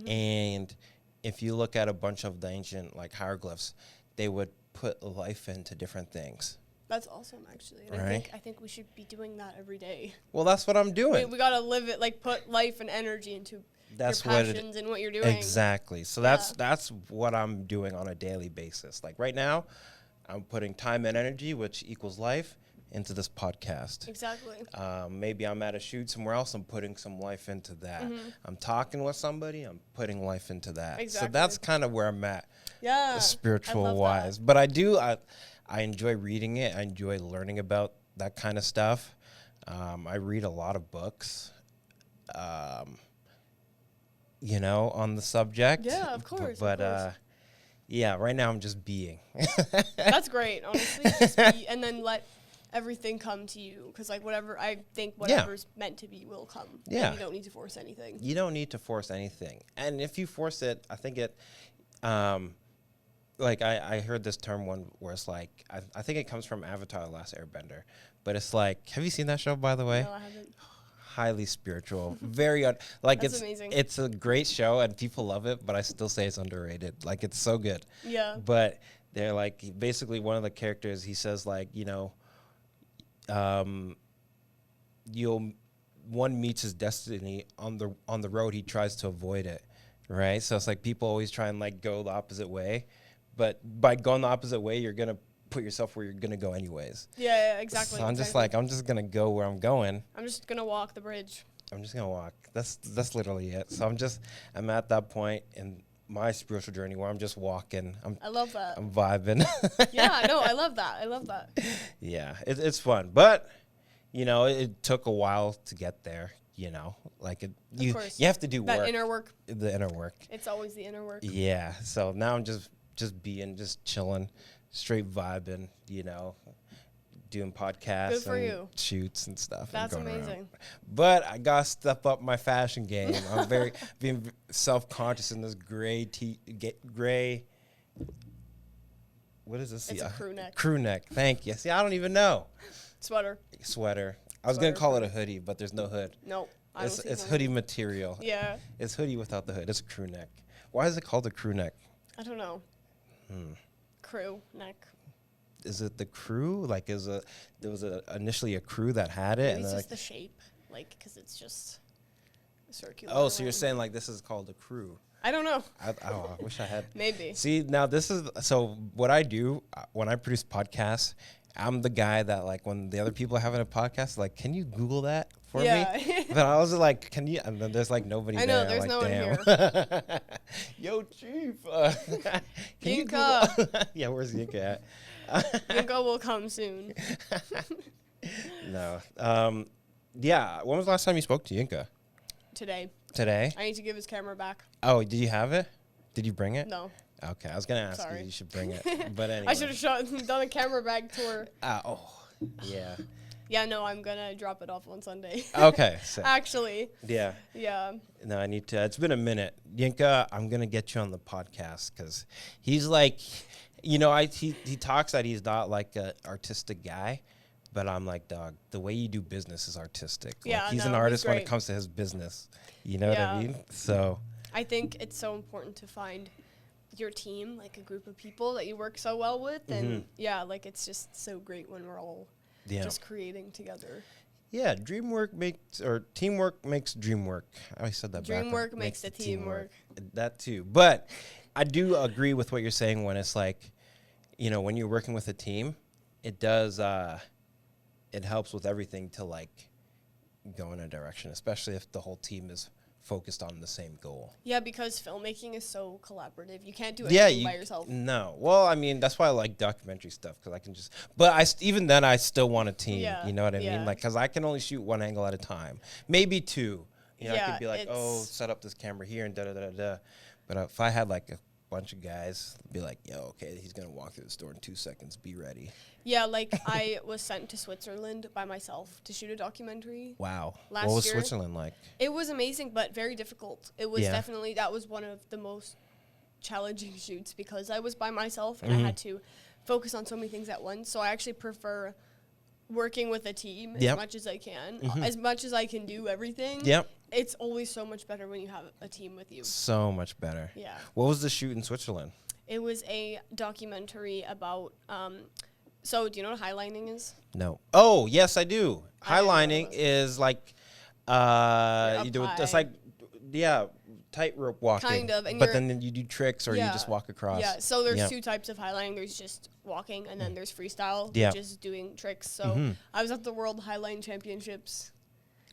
Speaker 1: And if you look at a bunch of the ancient, like, hieroglyphs, they would put life into different things.
Speaker 2: That's awesome, actually. And I think we should be doing that every day.
Speaker 1: Well, that's what I'm doing.
Speaker 2: We got to live it, like, put life and energy into your passions and what you're doing.
Speaker 1: Exactly. So that's what I'm doing on a daily basis. Like, right now, I'm putting time and energy, which equals life, into this podcast.
Speaker 2: Exactly.
Speaker 1: Maybe I'm at a shoot somewhere else, I'm putting some life into that. I'm talking with somebody, I'm putting life into that. Exactly. So that's kind of where I'm at, spiritual wise. But I enjoy reading it. I enjoy learning about that kind of stuff. I read a lot of books, you know, on the subject.
Speaker 2: Yeah, of course.
Speaker 1: But yeah, right now I'm just being.
Speaker 2: That's great, honestly. Just be, and then let everything come to you, because like whatever's meant to be will come. Yeah. And you don't need to force anything.
Speaker 1: You don't need to force anything. And if you force it, I think it, like I heard this term one where it's like, I think it comes from Avatar: The Last Airbender, but it's like, have you seen that show, by the way?
Speaker 2: No, I haven't.
Speaker 1: Highly spiritual, very like
Speaker 2: That's amazing.
Speaker 1: It's a great show and people love it, but I still say it's underrated. Like, it's so good. Yeah. But they're like, basically one of the characters, he says like, you know, one meets his destiny on the road, he tries to avoid it, right? So it's like people always try and like go the opposite way, but by going the opposite way, you're gonna put yourself where you're gonna go anyways.
Speaker 2: Yeah, exactly.
Speaker 1: So I'm just like, I'm just gonna go where I'm going.
Speaker 2: I'm just gonna walk the bridge.
Speaker 1: I'm just gonna walk. That's literally it. So I'm at that point in my spiritual journey where I'm just walking.
Speaker 2: I love that.
Speaker 1: I'm vibing.
Speaker 2: Yeah, no, I love that. I love that.
Speaker 1: Yeah, it's fun, but you know, it took a while to get there. You know, like you have to do
Speaker 2: that
Speaker 1: work.
Speaker 2: inner work.
Speaker 1: The inner work.
Speaker 2: It's always the inner work.
Speaker 1: Yeah. So now I'm just chilling, straight vibing. You know, doing podcasts
Speaker 2: Good for
Speaker 1: and
Speaker 2: you.
Speaker 1: shoots and stuff.
Speaker 2: That's
Speaker 1: and going
Speaker 2: amazing.
Speaker 1: around. But I got to step up my fashion game. I'm being self-conscious in this gray. What is this?
Speaker 2: It's a crew neck.
Speaker 1: Crew neck. Thank you. See, I don't even know.
Speaker 2: Sweater.
Speaker 1: I was going to call it a hoodie, but there's no hood.
Speaker 2: Nope.
Speaker 1: It's hoodie material.
Speaker 2: Yeah.
Speaker 1: It's hoodie without the hood. It's a crew neck. Why is it called a crew neck?
Speaker 2: I don't know. Crew neck.
Speaker 1: Is it the crew? Like, there was initially a crew that had it?
Speaker 2: Maybe
Speaker 1: and
Speaker 2: it's
Speaker 1: then
Speaker 2: just the shape, like, because it's just circular.
Speaker 1: Oh, so you're saying, like, this is called a crew.
Speaker 2: I don't know.
Speaker 1: I wish I had.
Speaker 2: Maybe.
Speaker 1: See, now this is, so what I do when I produce podcasts, I'm the guy that, like, when the other people are having a podcast, like, can you Google that for me? But I was like, can you? And then there's, like, nobody there.
Speaker 2: I know, there's
Speaker 1: like,
Speaker 2: no one
Speaker 1: here. Yo, Chief. Can you Google? Yeah, where's Yinka at?
Speaker 2: Yinka will come soon.
Speaker 1: No. Yeah, when was the last time you spoke to Yinka?
Speaker 2: Today. I need to give his camera back.
Speaker 1: Oh, did you have it? Did you bring it?
Speaker 2: No.
Speaker 1: Okay, I was going to ask you should bring it. But anyway.
Speaker 2: I should have done a camera bag tour.
Speaker 1: Yeah.
Speaker 2: Yeah, no, I'm going to drop it off on Sunday.
Speaker 1: Okay. Sick.
Speaker 2: Actually.
Speaker 1: Yeah.
Speaker 2: Yeah.
Speaker 1: No, I need to. It's been a minute. Yinka, I'm going to get you on the podcast because he's like, you know, he talks that he's not like an artistic guy. But I'm like, dog, the way you do business is artistic.
Speaker 2: Yeah,
Speaker 1: like, he's an artist when it comes to his business. You know what I mean? So
Speaker 2: I think it's so important to find your team, like a group of people that you work so well with. And like it's just so great when we're all just creating together.
Speaker 1: Yeah, teamwork makes dream work. I always said that backwards.
Speaker 2: Dream work makes the team work.
Speaker 1: That too. But I do agree with what you're saying when it's like, you know, when you're working with a team, it does it helps with everything to like go in a direction, especially if the whole team is focused on the same goal.
Speaker 2: Yeah, because filmmaking is so collaborative. You can't do anything by yourself.
Speaker 1: No. Well, I mean, that's why I like documentary stuff, because I can just, but even then I still want a team.
Speaker 2: Yeah,
Speaker 1: you know what I mean? Like, because I can only shoot one angle at a time, maybe two. You know, I could be like, oh, set up this camera here and da-da-da-da. But if I had like a bunch of guys, be like, yo, okay, he's going to walk through the store in 2 seconds. Be ready.
Speaker 2: Yeah, like I was sent to Switzerland by myself to shoot a documentary.
Speaker 1: Wow.
Speaker 2: What
Speaker 1: was Switzerland like?
Speaker 2: It was amazing, but very difficult. It was definitely, that was one of the most challenging shoots because I was by myself and I had to focus on so many things at once. So I actually prefer working with a team as much as I can. As much as I can do everything.
Speaker 1: Yep.
Speaker 2: It's always so much better when you have a team with you.
Speaker 1: So much better.
Speaker 2: Yeah.
Speaker 1: What was the shoot in Switzerland?
Speaker 2: It was a documentary about, so do you know what highlining is?
Speaker 1: No. Oh, yes, I do. Highlining is like, you do it's like, tightrope walking.
Speaker 2: Kind of. And
Speaker 1: but then you do tricks or you just walk across.
Speaker 2: Yeah, so there's two types of highlining. There's just walking and then there's freestyle, which is doing tricks. So I was at the World Highline Championships.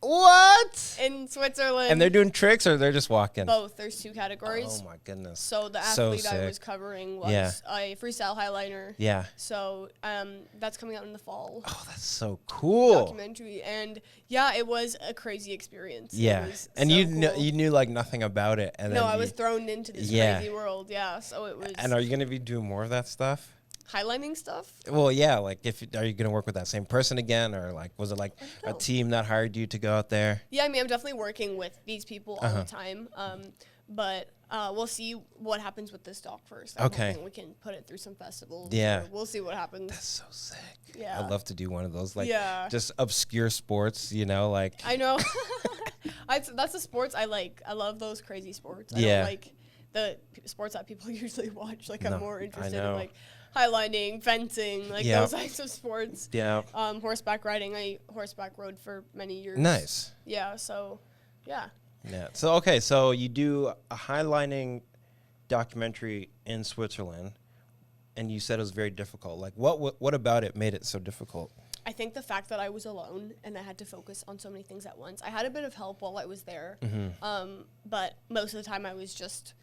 Speaker 1: What?
Speaker 2: In Switzerland.
Speaker 1: And they're doing tricks or they're just walking?
Speaker 2: Both. There's two categories.
Speaker 1: Oh, my goodness.
Speaker 2: So the athlete I was covering was a freestyle highliner.
Speaker 1: Yeah.
Speaker 2: So that's coming out in the fall.
Speaker 1: Oh, that's so cool.
Speaker 2: Documentary. And, yeah, it was a crazy experience.
Speaker 1: Yeah. And
Speaker 2: so
Speaker 1: you knew, like, nothing about it. And
Speaker 2: no, I was thrown into this crazy world. Yeah, so it was.
Speaker 1: And are you going to be doing more of that stuff?
Speaker 2: Highlining stuff?
Speaker 1: Well, yeah, like are you going to work with that same person again, or like was it like a team that hired you to go out there?
Speaker 2: Yeah, I mean, I'm definitely working with these people all the time, but we'll see what happens with this doc first. I'm hoping we can put it through some festivals.
Speaker 1: Yeah.
Speaker 2: We'll see what happens.
Speaker 1: That's so sick.
Speaker 2: Yeah.
Speaker 1: I'd love to do one of those, like just obscure sports, you know, like.
Speaker 2: I know. That's the sports I like. I love those crazy sports. I don't like the sports that people usually watch. Like, I'm more interested in, like, highlining, fencing, like those types of sports.
Speaker 1: Yeah.
Speaker 2: Horseback riding. I horseback rode for many years.
Speaker 1: Nice.
Speaker 2: Yeah, so, yeah.
Speaker 1: Yeah. So, okay, so you do a highlining documentary in Switzerland, and you said it was very difficult. Like, what about it made it so difficult?
Speaker 2: I think the fact that I was alone and I had to focus on so many things at once. I had a bit of help while I was there, but most of the time I was just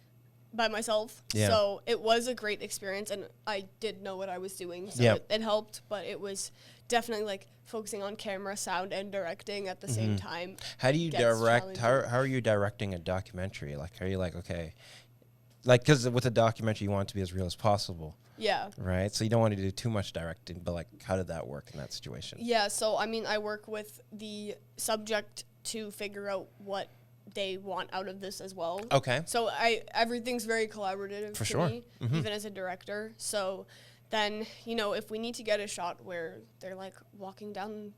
Speaker 2: by myself.
Speaker 1: Yeah.
Speaker 2: So it was a great experience, and I did know what I was doing, so it helped, but it was definitely like focusing on camera, sound, and directing at the same time.
Speaker 1: How do you direct? How are you directing a documentary? Like, are you like, okay, like, because with a documentary, you want it to be as real as possible.
Speaker 2: Yeah.
Speaker 1: Right? So you don't want to do too much directing, but like, how did that work in that situation?
Speaker 2: Yeah, so I mean, I work with the subject to figure out what they want out of this as well.
Speaker 1: Okay.
Speaker 2: So everything's very collaborative
Speaker 1: For
Speaker 2: to
Speaker 1: sure.
Speaker 2: me, even as a director. So then, you know, if we need to get a shot where they're like walking down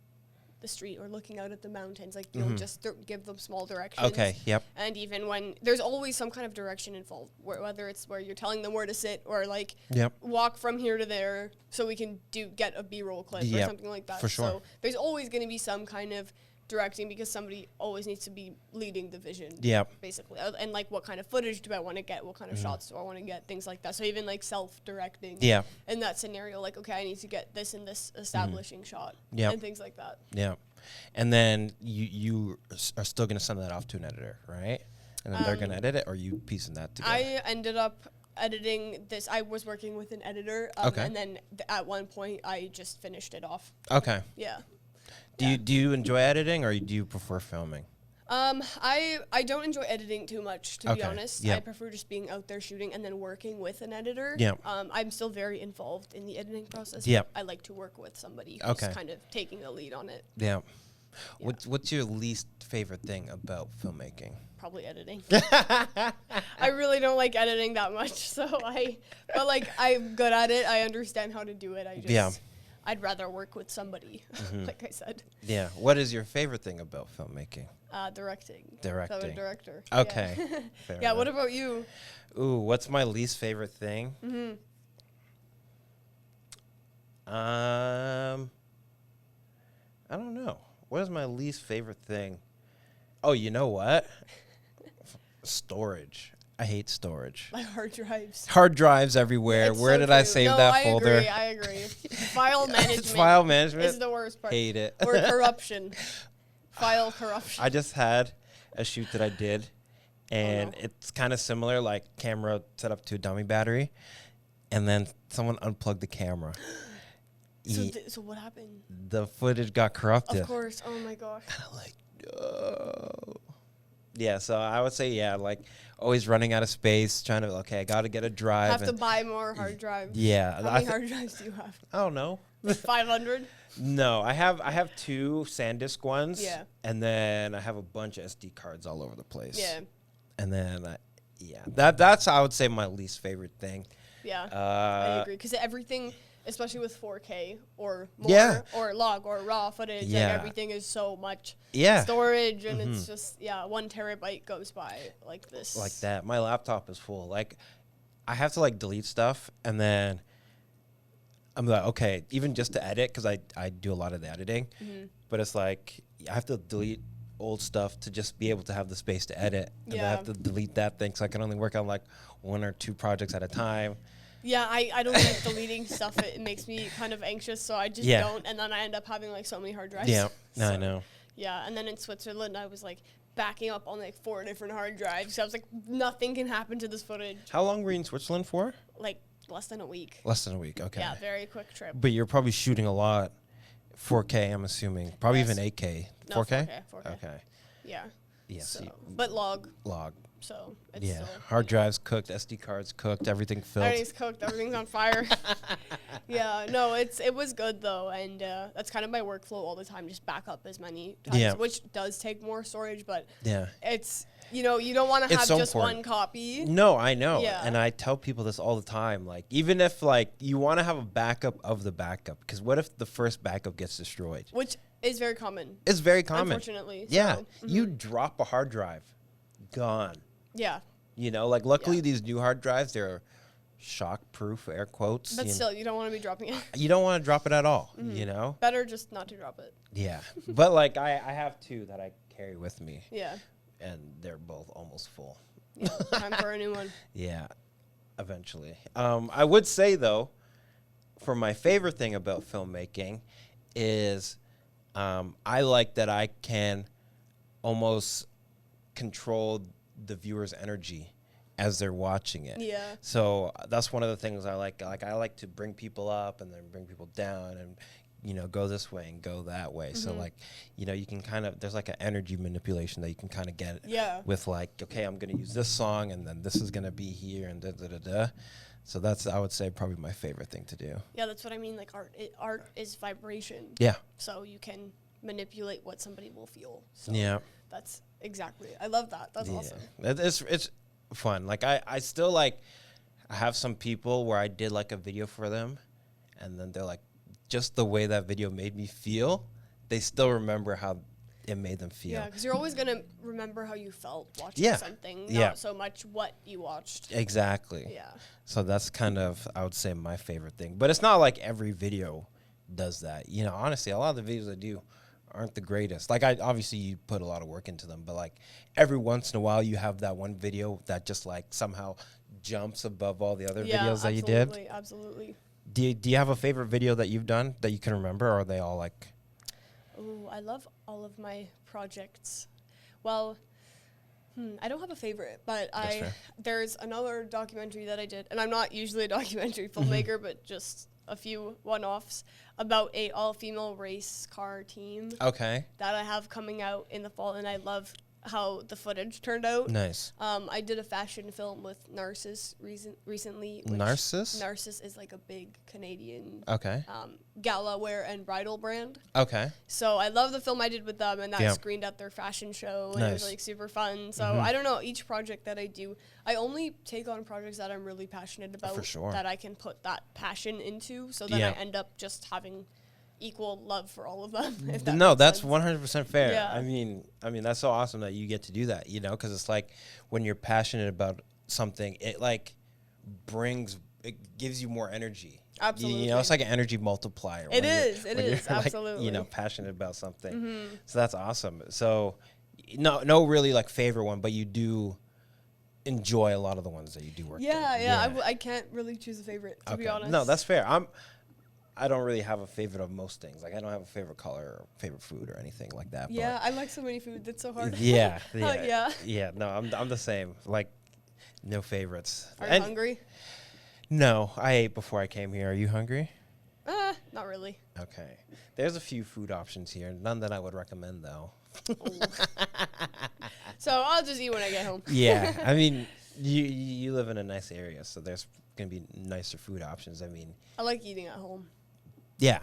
Speaker 2: the street or looking out at the mountains, like you'll just give them small directions.
Speaker 1: Okay. Yep.
Speaker 2: And even when there's always some kind of direction involved, whether it's where you're telling them where to sit or like walk from here to there so we can get a B-roll clip or something like that.
Speaker 1: For sure.
Speaker 2: So there's always going to be some kind of directing because somebody always needs to be leading the vision. Basically. And like, what kind of footage do I want to get? What kind of shots do I want to get? Things like that. So even like self-directing in that scenario, like, okay, I need to get this in this establishing shot and things like that.
Speaker 1: Yeah. And then you are still going to send that off to an editor, right? And then they're going to edit it, or are you piecing that together?
Speaker 2: I ended up editing this. I was working with an editor. And then at one point I just finished it off.
Speaker 1: Okay.
Speaker 2: Yeah.
Speaker 1: Do you enjoy editing, or do you prefer filming?
Speaker 2: I don't enjoy editing too much, to be honest. I prefer just being out there shooting and then working with an editor. I'm still very involved in the editing process. I like to work with somebody who's kind of taking the lead on it.
Speaker 1: What's your least favorite thing about filmmaking?
Speaker 2: Probably editing. I really don't like editing that much, but like, I'm good at it. I understand how to do it. I'd rather work with somebody, like I said.
Speaker 1: Yeah. What is your favorite thing about filmmaking?
Speaker 2: Directing.
Speaker 1: Directing.
Speaker 2: So I'm a director.
Speaker 1: Okay.
Speaker 2: Yeah. What about you?
Speaker 1: Ooh, what's my least favorite thing? I don't know. What is my least favorite thing? Oh, you know what? Storage. I hate storage.
Speaker 2: Like hard drives.
Speaker 1: Hard drives everywhere. Where did I save that folder?
Speaker 2: I agree. File management.
Speaker 1: File management
Speaker 2: is the worst part.
Speaker 1: Hate it.
Speaker 2: Or corruption. File corruption.
Speaker 1: I just had a shoot that I did, and it's kind of similar, like camera set up to a dummy battery, and then someone unplugged the camera.
Speaker 2: So what happened?
Speaker 1: The footage got corrupted.
Speaker 2: Of course. Oh my gosh.
Speaker 1: I'm like, no. Yeah, so I would say, like, always running out of space, trying to, I got to get a drive.
Speaker 2: Have to buy more hard drives.
Speaker 1: Yeah.
Speaker 2: How many hard drives do you have?
Speaker 1: I don't know.
Speaker 2: 500? No,
Speaker 1: I have 2 SanDisk ones.
Speaker 2: Yeah.
Speaker 1: And then I have a bunch of SD cards all over the place.
Speaker 2: Yeah.
Speaker 1: And then, that's, I would say, my least favorite thing.
Speaker 2: Yeah, I agree. Because everything, especially with 4K or more, or log or raw footage, like everything is so much storage, and it's just 1 terabyte goes by like this.
Speaker 1: Like that. My laptop is full. Like, I have to delete stuff, and then I'm like, okay, even just to edit, because I do a lot of the editing, but it's like I have to delete old stuff to just be able to have the space to edit, and I have to delete that thing, so I can only work on 1 or 2 projects at a time.
Speaker 2: Yeah, I don't like deleting stuff. It makes me kind of anxious, so I just don't. And then I end up having so many hard drives.
Speaker 1: Yeah,
Speaker 2: so,
Speaker 1: I know.
Speaker 2: Yeah, and then in Switzerland, I was backing up on 4 different hard drives. So I was like, nothing can happen to this footage.
Speaker 1: How long were you in Switzerland for?
Speaker 2: Less than a week.
Speaker 1: Less than a week, okay.
Speaker 2: Yeah, very quick trip.
Speaker 1: But you're probably shooting a lot. 4K, I'm assuming. Probably even 8K.
Speaker 2: No,
Speaker 1: 4K?
Speaker 2: 4K.
Speaker 1: Okay.
Speaker 2: Yeah.
Speaker 1: Yeah.
Speaker 2: So, but log.
Speaker 1: So
Speaker 2: it's still,
Speaker 1: hard drives cooked, SD cards cooked, everything filled.
Speaker 2: Everything's cooked, everything's on fire. No, it was good though, and that's kind of my workflow all the time. Just back up as many times, which does take more storage, but it's you don't want to have so just important. 1 copy.
Speaker 1: No, I know, and I tell people this all the time. Even if you want to have a backup of the backup, because what if the first backup gets destroyed?
Speaker 2: Which is very common.
Speaker 1: It's very common,
Speaker 2: unfortunately.
Speaker 1: Yeah, you drop a hard drive, gone.
Speaker 2: Yeah.
Speaker 1: Luckily these new hard drives, they're shock-proof, air quotes.
Speaker 2: But still, you don't want to be dropping it.
Speaker 1: You don't want to drop it at all,
Speaker 2: Better just not to drop it.
Speaker 1: Yeah. But, I have 2 that I carry with me.
Speaker 2: Yeah.
Speaker 1: And they're both almost full.
Speaker 2: Yeah, time for a new one.
Speaker 1: Yeah, eventually. I would say, though, for my favorite thing about filmmaking is I like that I can almost control the viewer's energy as they're watching it.
Speaker 2: Yeah.
Speaker 1: So that's one of the things I like. Like I like to bring people up and then bring people down and, you know, go this way and go that way. So like, you know, you can kind of, there's like an energy manipulation that you can kind of get with like, okay, I'm going to use this song and then this is going to be here and da da da da. So that's, I would say, probably my favorite thing to do.
Speaker 2: Yeah, that's what I mean. Like art is vibration.
Speaker 1: Yeah.
Speaker 2: So you can manipulate what somebody will feel. So
Speaker 1: Yeah.
Speaker 2: that's exactly. I love that. That's awesome.
Speaker 1: It's fun. Like I still like, I have some people where I did like a video for them and then they're like, just the way that video made me feel, they still remember how it made them feel.
Speaker 2: Yeah, because you're always going to remember how you felt watching something, not so much what you watched.
Speaker 1: Exactly.
Speaker 2: Yeah.
Speaker 1: So that's kind of, I would say, my favorite thing. But it's not like every video does that. You know, honestly, a lot of the videos I do aren't the greatest. Like, obviously, you put a lot of work into them. But, like, every once in a while, you have that one video that just, like, somehow jumps above all the other videos that you did.
Speaker 2: Absolutely.
Speaker 1: Do you have a favorite video that you've done that you can remember, or are they all, like...
Speaker 2: Oh, I love all of my projects. Well, I don't have a favorite, but there's another documentary that I did, and I'm not usually a documentary filmmaker, but just a few one-offs about a all-female race car team.
Speaker 1: Okay.
Speaker 2: That I have coming out in the fall, and I love how the footage turned out.
Speaker 1: Nice.
Speaker 2: I did a fashion film with Narcissus recently.
Speaker 1: Narcissus?
Speaker 2: Narcissus is like a big Canadian gala wear and bridal brand.
Speaker 1: Okay.
Speaker 2: So I love the film I did with them, and that screened at their fashion show, and it was like super fun. So I don't know, each project that I do, I only take on projects that I'm really passionate about, that I can put that passion into, so that I end up just having equal love for all of them. If that
Speaker 1: no,
Speaker 2: makes
Speaker 1: that's
Speaker 2: sense.
Speaker 1: 100% fair.
Speaker 2: Yeah.
Speaker 1: I mean, that's so awesome that you get to do that, you know, because it's like when you're passionate about something, it like it gives you more energy.
Speaker 2: Absolutely.
Speaker 1: You know, it's like an energy multiplier.
Speaker 2: It is, absolutely.
Speaker 1: Like, you know, passionate about something. So that's awesome. So no really like favorite one, but you do enjoy a lot of the ones that you do work in.
Speaker 2: I can't really choose a favorite, to be honest.
Speaker 1: No, that's fair. I don't really have a favorite of most things. Like, I don't have a favorite color or favorite food or anything like that.
Speaker 2: Yeah, I like so many foods. It's so hard.
Speaker 1: Yeah.
Speaker 2: Yeah,
Speaker 1: no, I'm the same. Like, no favorites.
Speaker 2: Are you hungry?
Speaker 1: No, I ate before I came here. Are you hungry?
Speaker 2: Not really.
Speaker 1: Okay. There's a few food options here. None that I would recommend, though.
Speaker 2: So I'll just eat when I get home.
Speaker 1: Yeah. I mean, you live in a nice area, so there's going to be nicer food options. I mean,
Speaker 2: I like eating at home.
Speaker 1: Yeah.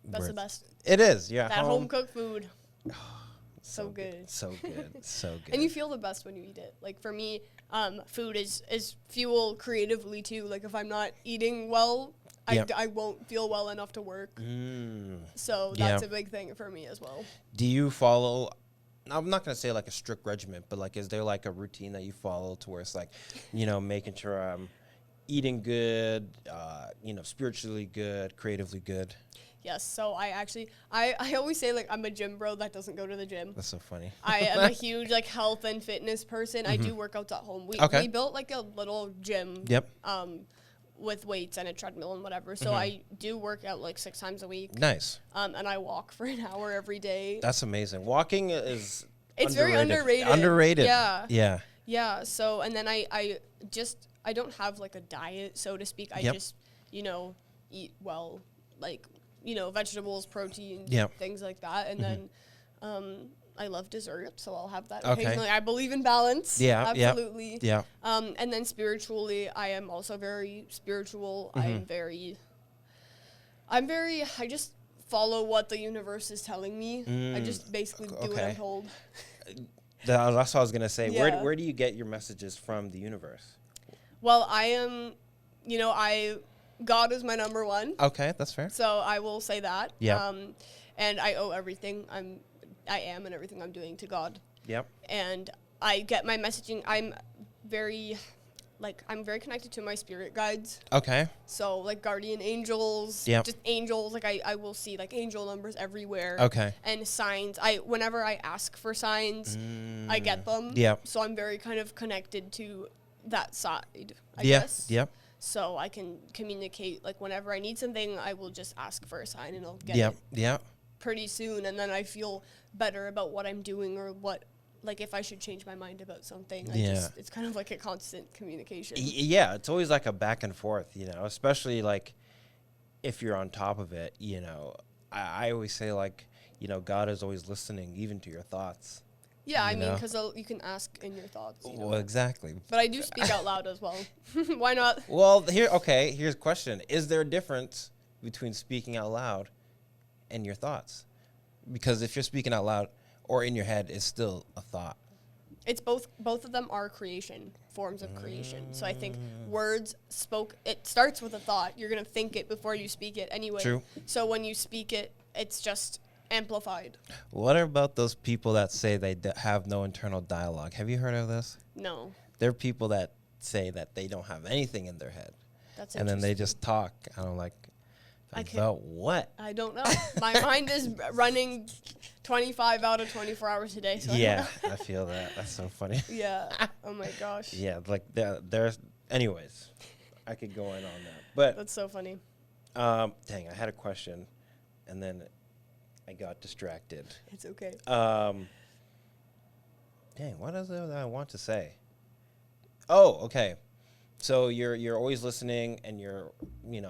Speaker 2: That's the best.
Speaker 1: It is. Yeah.
Speaker 2: That home cooked food.
Speaker 1: So good. So good. So good.
Speaker 2: And you feel the best when you eat it. Like, for me, food is fuel creatively too. Like, if I'm not eating well, I won't feel well enough to work. So that's a big thing for me as well.
Speaker 1: Do you follow, I'm not going to say like a strict regimen, but like, is there like a routine that you follow to where it's like, you know, making sure I'm eating good, you know, spiritually good, creatively good?
Speaker 2: Yes, so I always say, like, I'm a gym bro that doesn't go to the gym.
Speaker 1: That's so funny.
Speaker 2: I am a huge, like, health and fitness person. I do workouts at home. We built, like, a little gym with weights and a treadmill and whatever. So I do work out, like, 6 times a week.
Speaker 1: Nice.
Speaker 2: And I walk for an hour every day.
Speaker 1: That's amazing. Walking is
Speaker 2: very underrated.
Speaker 1: Underrated.
Speaker 2: Yeah.
Speaker 1: Yeah.
Speaker 2: Yeah, so, and then I don't have, like, a diet, so to speak. I just, you know, eat well, like, you know, vegetables, protein, things like that. And then I love dessert, so I'll have that occasionally. I believe in balance. Yeah, absolutely.
Speaker 1: Yeah.
Speaker 2: And then spiritually, I am also very spiritual. I just follow what the universe is telling me. I just basically do what I'm told.
Speaker 1: That's what I was going to say. Yeah. Where do you get your messages from the universe?
Speaker 2: Well, I am, you know, God is my number one.
Speaker 1: Okay, that's fair.
Speaker 2: So I will say that.
Speaker 1: Yeah.
Speaker 2: And I owe everything I am and everything I'm doing to God.
Speaker 1: Yep.
Speaker 2: And I get my messaging. I'm very connected to my spirit guides.
Speaker 1: Okay.
Speaker 2: So, like, guardian angels, just angels. Like, I will see, like, angel numbers everywhere.
Speaker 1: Okay.
Speaker 2: And signs. Whenever I ask for signs, I get them.
Speaker 1: Yeah.
Speaker 2: So I'm very kind of connected to that side, I guess.
Speaker 1: Yep.
Speaker 2: so I can communicate. Like whenever I need something, I will just ask for a sign and I'll get it pretty soon. And then I feel better about what I'm doing or like if I should change my mind about something. It's kind of like a constant communication.
Speaker 1: Yeah, it's always like a back and forth, especially like if you're on top of it, I always say like, God is always listening even to your thoughts.
Speaker 2: Yeah, I mean, because you can ask in your thoughts.
Speaker 1: Well, exactly.
Speaker 2: But I do speak out loud as well. Why not?
Speaker 1: Well, here's a question. Is there a difference between speaking out loud and your thoughts? Because if you're speaking out loud or in your head, it's still a thought.
Speaker 2: It's both of them are forms of creation. So I think it starts with a thought. You're going to think it before you speak it anyway.
Speaker 1: True.
Speaker 2: So when you speak it, it's just amplified.
Speaker 1: What about those people that say they have no internal dialogue? Have you heard of this?
Speaker 2: No.
Speaker 1: There are people that say that they don't have anything in their head.
Speaker 2: That's
Speaker 1: and then they just talk. And I'm like, about what?
Speaker 2: I don't know. My mind is running 25 out of 24 hours a day. So
Speaker 1: yeah, I feel that. That's so funny.
Speaker 2: Yeah. Oh my gosh.
Speaker 1: Yeah, like there's. Anyways, I could go in on that, but
Speaker 2: that's so funny.
Speaker 1: Dang, I had a question, and then I got distracted.
Speaker 2: It's okay.
Speaker 1: Dang, what is it that I want to say? Oh, okay. So you're always listening and you're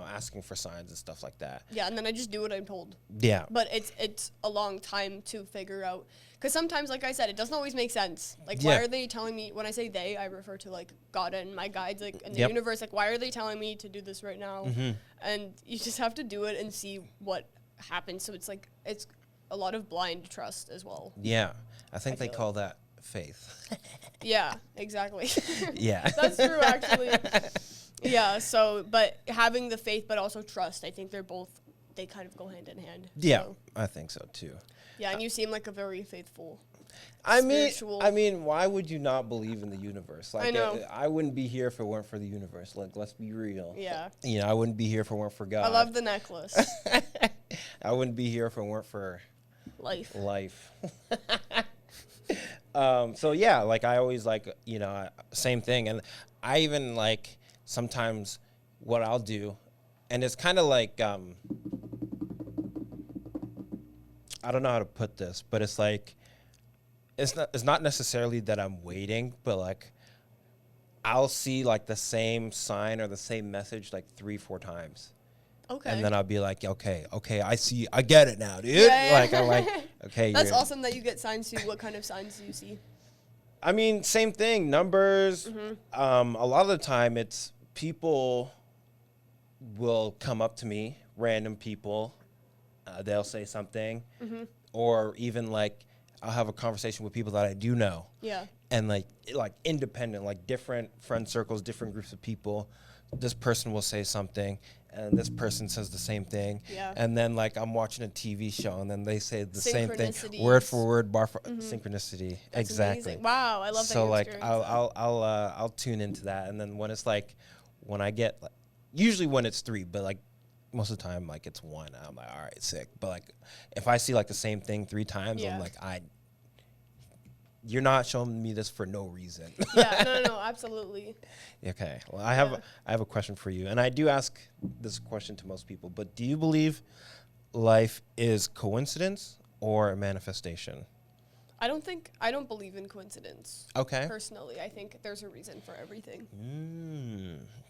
Speaker 1: asking for signs and stuff like that.
Speaker 2: Yeah, and then I just do what I'm told.
Speaker 1: Yeah.
Speaker 2: But it's a long time to figure out, because sometimes, like I said, it doesn't always make sense. Like, why are they telling me? When I say they, I refer to like God and my guides, like in the universe. Like, why are they telling me to do this right now? Mm-hmm. And you just have to do it and see what happens. So it's like it's a lot of blind trust as well.
Speaker 1: Yeah, I think they call that faith.
Speaker 2: Yeah, exactly.
Speaker 1: Yeah.
Speaker 2: That's true, actually. Yeah, so, but having the faith but also trust, I think they kind of go hand in hand.
Speaker 1: Yeah,
Speaker 2: so.
Speaker 1: I think so too.
Speaker 2: Yeah, and you seem like a very faithful
Speaker 1: I mean, why would you not believe in the universe? Like,
Speaker 2: I know.
Speaker 1: I wouldn't be here if it weren't for the universe. Like, let's be real.
Speaker 2: Yeah.
Speaker 1: I wouldn't be here if it weren't for God.
Speaker 2: I love the necklace.
Speaker 1: I wouldn't be here if it weren't for
Speaker 2: life.
Speaker 1: So yeah, like I always like, same thing. And I even like sometimes what I'll do, and it's kind of like, I don't know how to put this, but it's like, it's not necessarily that I'm waiting, but like I'll see like the same sign or the same message like 3-4 times.
Speaker 2: Okay.
Speaker 1: And then I'll be like, okay, I get it now, dude.
Speaker 2: Yeah.
Speaker 1: Like, I'm like, okay.
Speaker 2: That's awesome that you get signs too. What kind of signs do you see?
Speaker 1: I mean, same thing, numbers.
Speaker 2: Mm-hmm.
Speaker 1: A lot of the time it's people will come up to me, random people. They'll say something. Mm-hmm. Or even like I'll have a conversation with people that I do know.
Speaker 2: Yeah.
Speaker 1: And like independent, like different friend circles, different groups of people. This person will say something and this person says the same thing.
Speaker 2: Yeah.
Speaker 1: And then like I'm watching a TV show and then they say the same thing,
Speaker 2: Synchronicities.
Speaker 1: word for word, bar for synchronicity.
Speaker 2: That's
Speaker 1: exactly.
Speaker 2: Amazing. Wow, I love that.
Speaker 1: So like I'll tune into that, and then when it's like when I get like, usually when it's 3, but like most of the time like it's 1, I'm like, all right, sick. But like if I see like the same thing 3 times, I'm like, you're not showing me this for no reason.
Speaker 2: Yeah, no, absolutely.
Speaker 1: Okay. Well, I have a question for you, and I do ask this question to most people. But do you believe life is coincidence or a manifestation?
Speaker 2: I don't believe in coincidence.
Speaker 1: Okay.
Speaker 2: Personally, I think there's a reason for everything.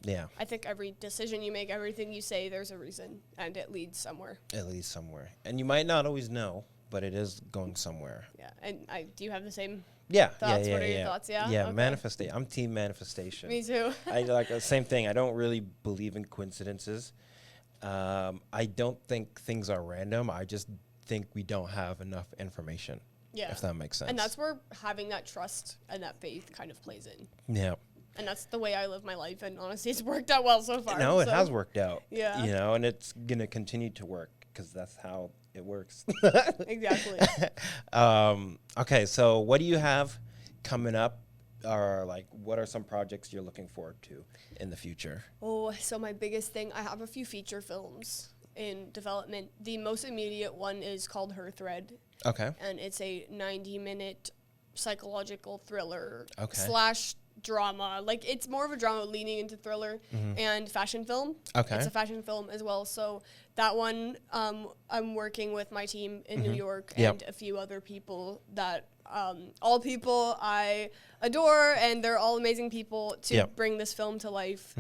Speaker 1: Yeah.
Speaker 2: I think every decision you make, everything you say, there's a reason, and it leads somewhere.
Speaker 1: It leads somewhere, and you might not always know, but it is going somewhere.
Speaker 2: Yeah. And do you have the same?
Speaker 1: Yeah.
Speaker 2: Thoughts?
Speaker 1: Yeah.
Speaker 2: What are your thoughts? Yeah.
Speaker 1: Yeah.
Speaker 2: Okay.
Speaker 1: Manifestation. I'm team manifestation.
Speaker 2: Me too.
Speaker 1: I like the same thing. I don't really believe in coincidences. I don't think things are random. I just think we don't have enough information.
Speaker 2: Yeah.
Speaker 1: If that makes sense.
Speaker 2: And that's where having that trust and that faith kind of plays in.
Speaker 1: Yeah.
Speaker 2: And that's the way I live my life. And honestly, it's worked out well so far.
Speaker 1: No, it has worked out.
Speaker 2: Yeah.
Speaker 1: And it's going to continue to work because that's how it works.
Speaker 2: Exactly.
Speaker 1: Okay. So what do you have coming up? Or like, what are some projects you're looking forward to in the future?
Speaker 2: Oh, so my biggest thing, I have a few feature films in development. The most immediate one is called 𝁟There.
Speaker 1: Okay.
Speaker 2: And it's a 90-minute psychological thriller / drama. Like, it's more of a drama leaning into thriller and fashion film.
Speaker 1: Okay.
Speaker 2: It's a fashion film as well. So that one, I'm working with my team in New York and a few other people that all people I adore, and they're all amazing people to bring this film to life.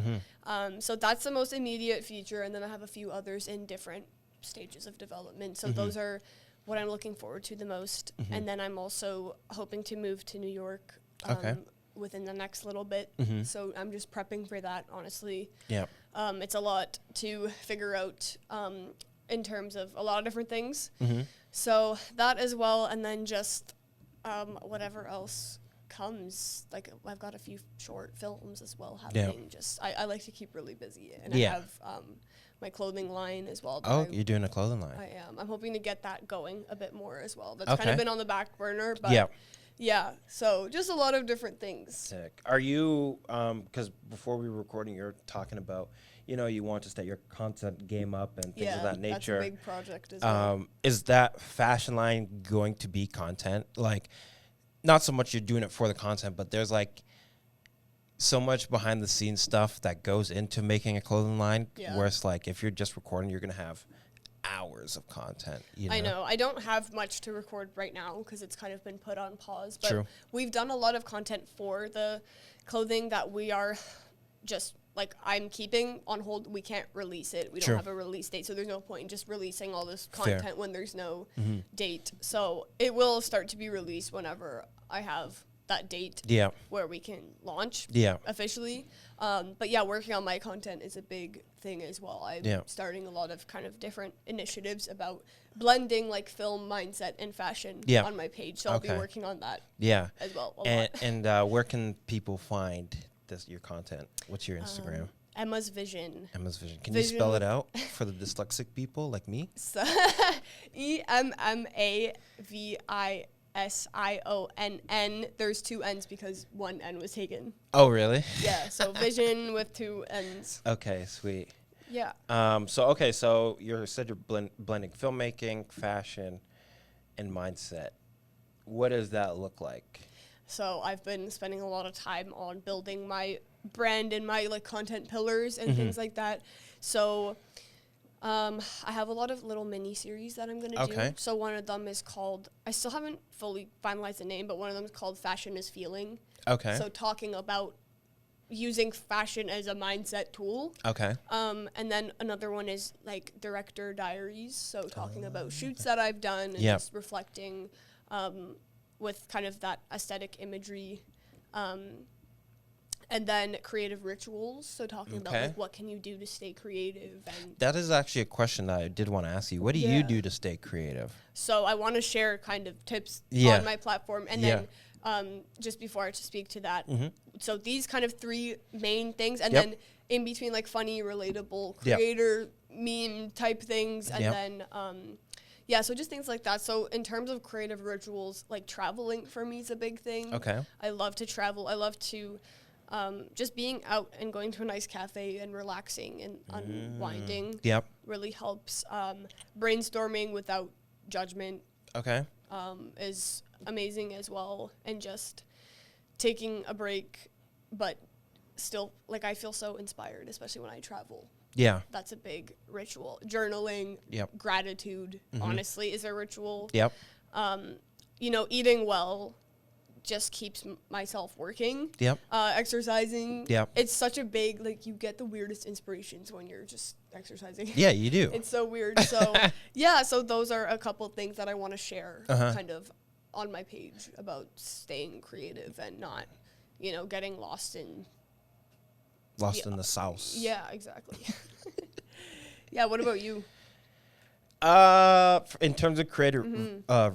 Speaker 2: So that's the most immediate feature, and then I have a few others in different stages of development. So those are what I'm looking forward to the most. And then I'm also hoping to move to New York within the next little bit. So I'm just prepping for that, honestly. It's a lot to figure out in terms of a lot of different things. So that as well, and then just whatever else comes. Like, I've got a few short films as well happening. Just I like to keep really busy, and I have my clothing line as well.
Speaker 1: Oh, you're doing a clothing line.
Speaker 2: I am. I'm hoping to get that going a bit more as well. That's kind of been on the back burner, but so just a lot of different things.
Speaker 1: Sick. Are you, because before we were recording, you're talking about, you know, you want to set your content game up and things of that nature.
Speaker 2: That's a big project as well.
Speaker 1: Is that fashion line going to be content? Like, not so much you're doing it for the content, but there's like so much behind the scenes stuff that goes into making a clothing line, where it's like, if you're just recording, you're going to have hours of content. You know?
Speaker 2: I know. I don't have much to record right now because it's kind of been put on pause. But we've done a lot of content for the clothing that we are just, like, I'm keeping on hold. We can't release it. We don't have a release date, so there's no point in just releasing all this content when there's no date. So it will start to be released whenever I have that date where we can launch officially. But yeah, working on my content is a big thing as well. I'm starting a lot of kind of different initiatives about blending like film mindset and fashion on my page. So I'll be working on that as well.
Speaker 1: And where can people find your content? What's your Instagram?
Speaker 2: Emma's Vision.
Speaker 1: Emma's Vision. Can you spell it out for the dyslexic people like me?
Speaker 2: So EMMAVISIONN. There's 2 N's because 1 N was taken.
Speaker 1: Oh, really?
Speaker 2: Yeah, so Vision with 2 N's.
Speaker 1: Okay, sweet.
Speaker 2: Yeah.
Speaker 1: So you said you're blending filmmaking, fashion, and mindset. What does that look like?
Speaker 2: So I've been spending a lot of time on building my brand and my like content pillars and things like that. So I have a lot of little mini series that I'm going to do. So one of them is called, I still haven't fully finalized the name, but one of them is called Fashion is Feeling. Okay. So talking about using fashion as a mindset tool. Okay. And then another one is like director diaries. So talking about shoots that I've done and just reflecting with kind of that aesthetic imagery. And then creative rituals, so talking about like what can you do to stay creative. And
Speaker 1: that is actually a question that I did want to ask you. What do you do to stay creative?
Speaker 2: So I want to share kind of tips on my platform. And then just before I speak to that, so these kind of 3 main things, and then in between like funny, relatable, creator meme type things, and then so just things like that. So in terms of creative rituals, like traveling for me is a big thing. Okay. I love to travel. I love to just being out and going to a nice cafe and relaxing and unwinding really helps. Brainstorming without judgment is amazing as well. And just taking a break, but still, like, I feel so inspired, especially when I travel. Yeah. That's a big ritual. Journaling, gratitude, honestly, is a ritual. Yep. You know, eating well just keeps myself working. Yep. Exercising. Yep. It's such a big, like, you get the weirdest inspirations when you're just exercising.
Speaker 1: Yeah, you do.
Speaker 2: It's so weird. So, so those are a couple things that I want to share kind of on my page about staying creative and not, you know, getting lost in
Speaker 1: the sauce.
Speaker 2: Yeah, exactly. What about you?
Speaker 1: In terms of creative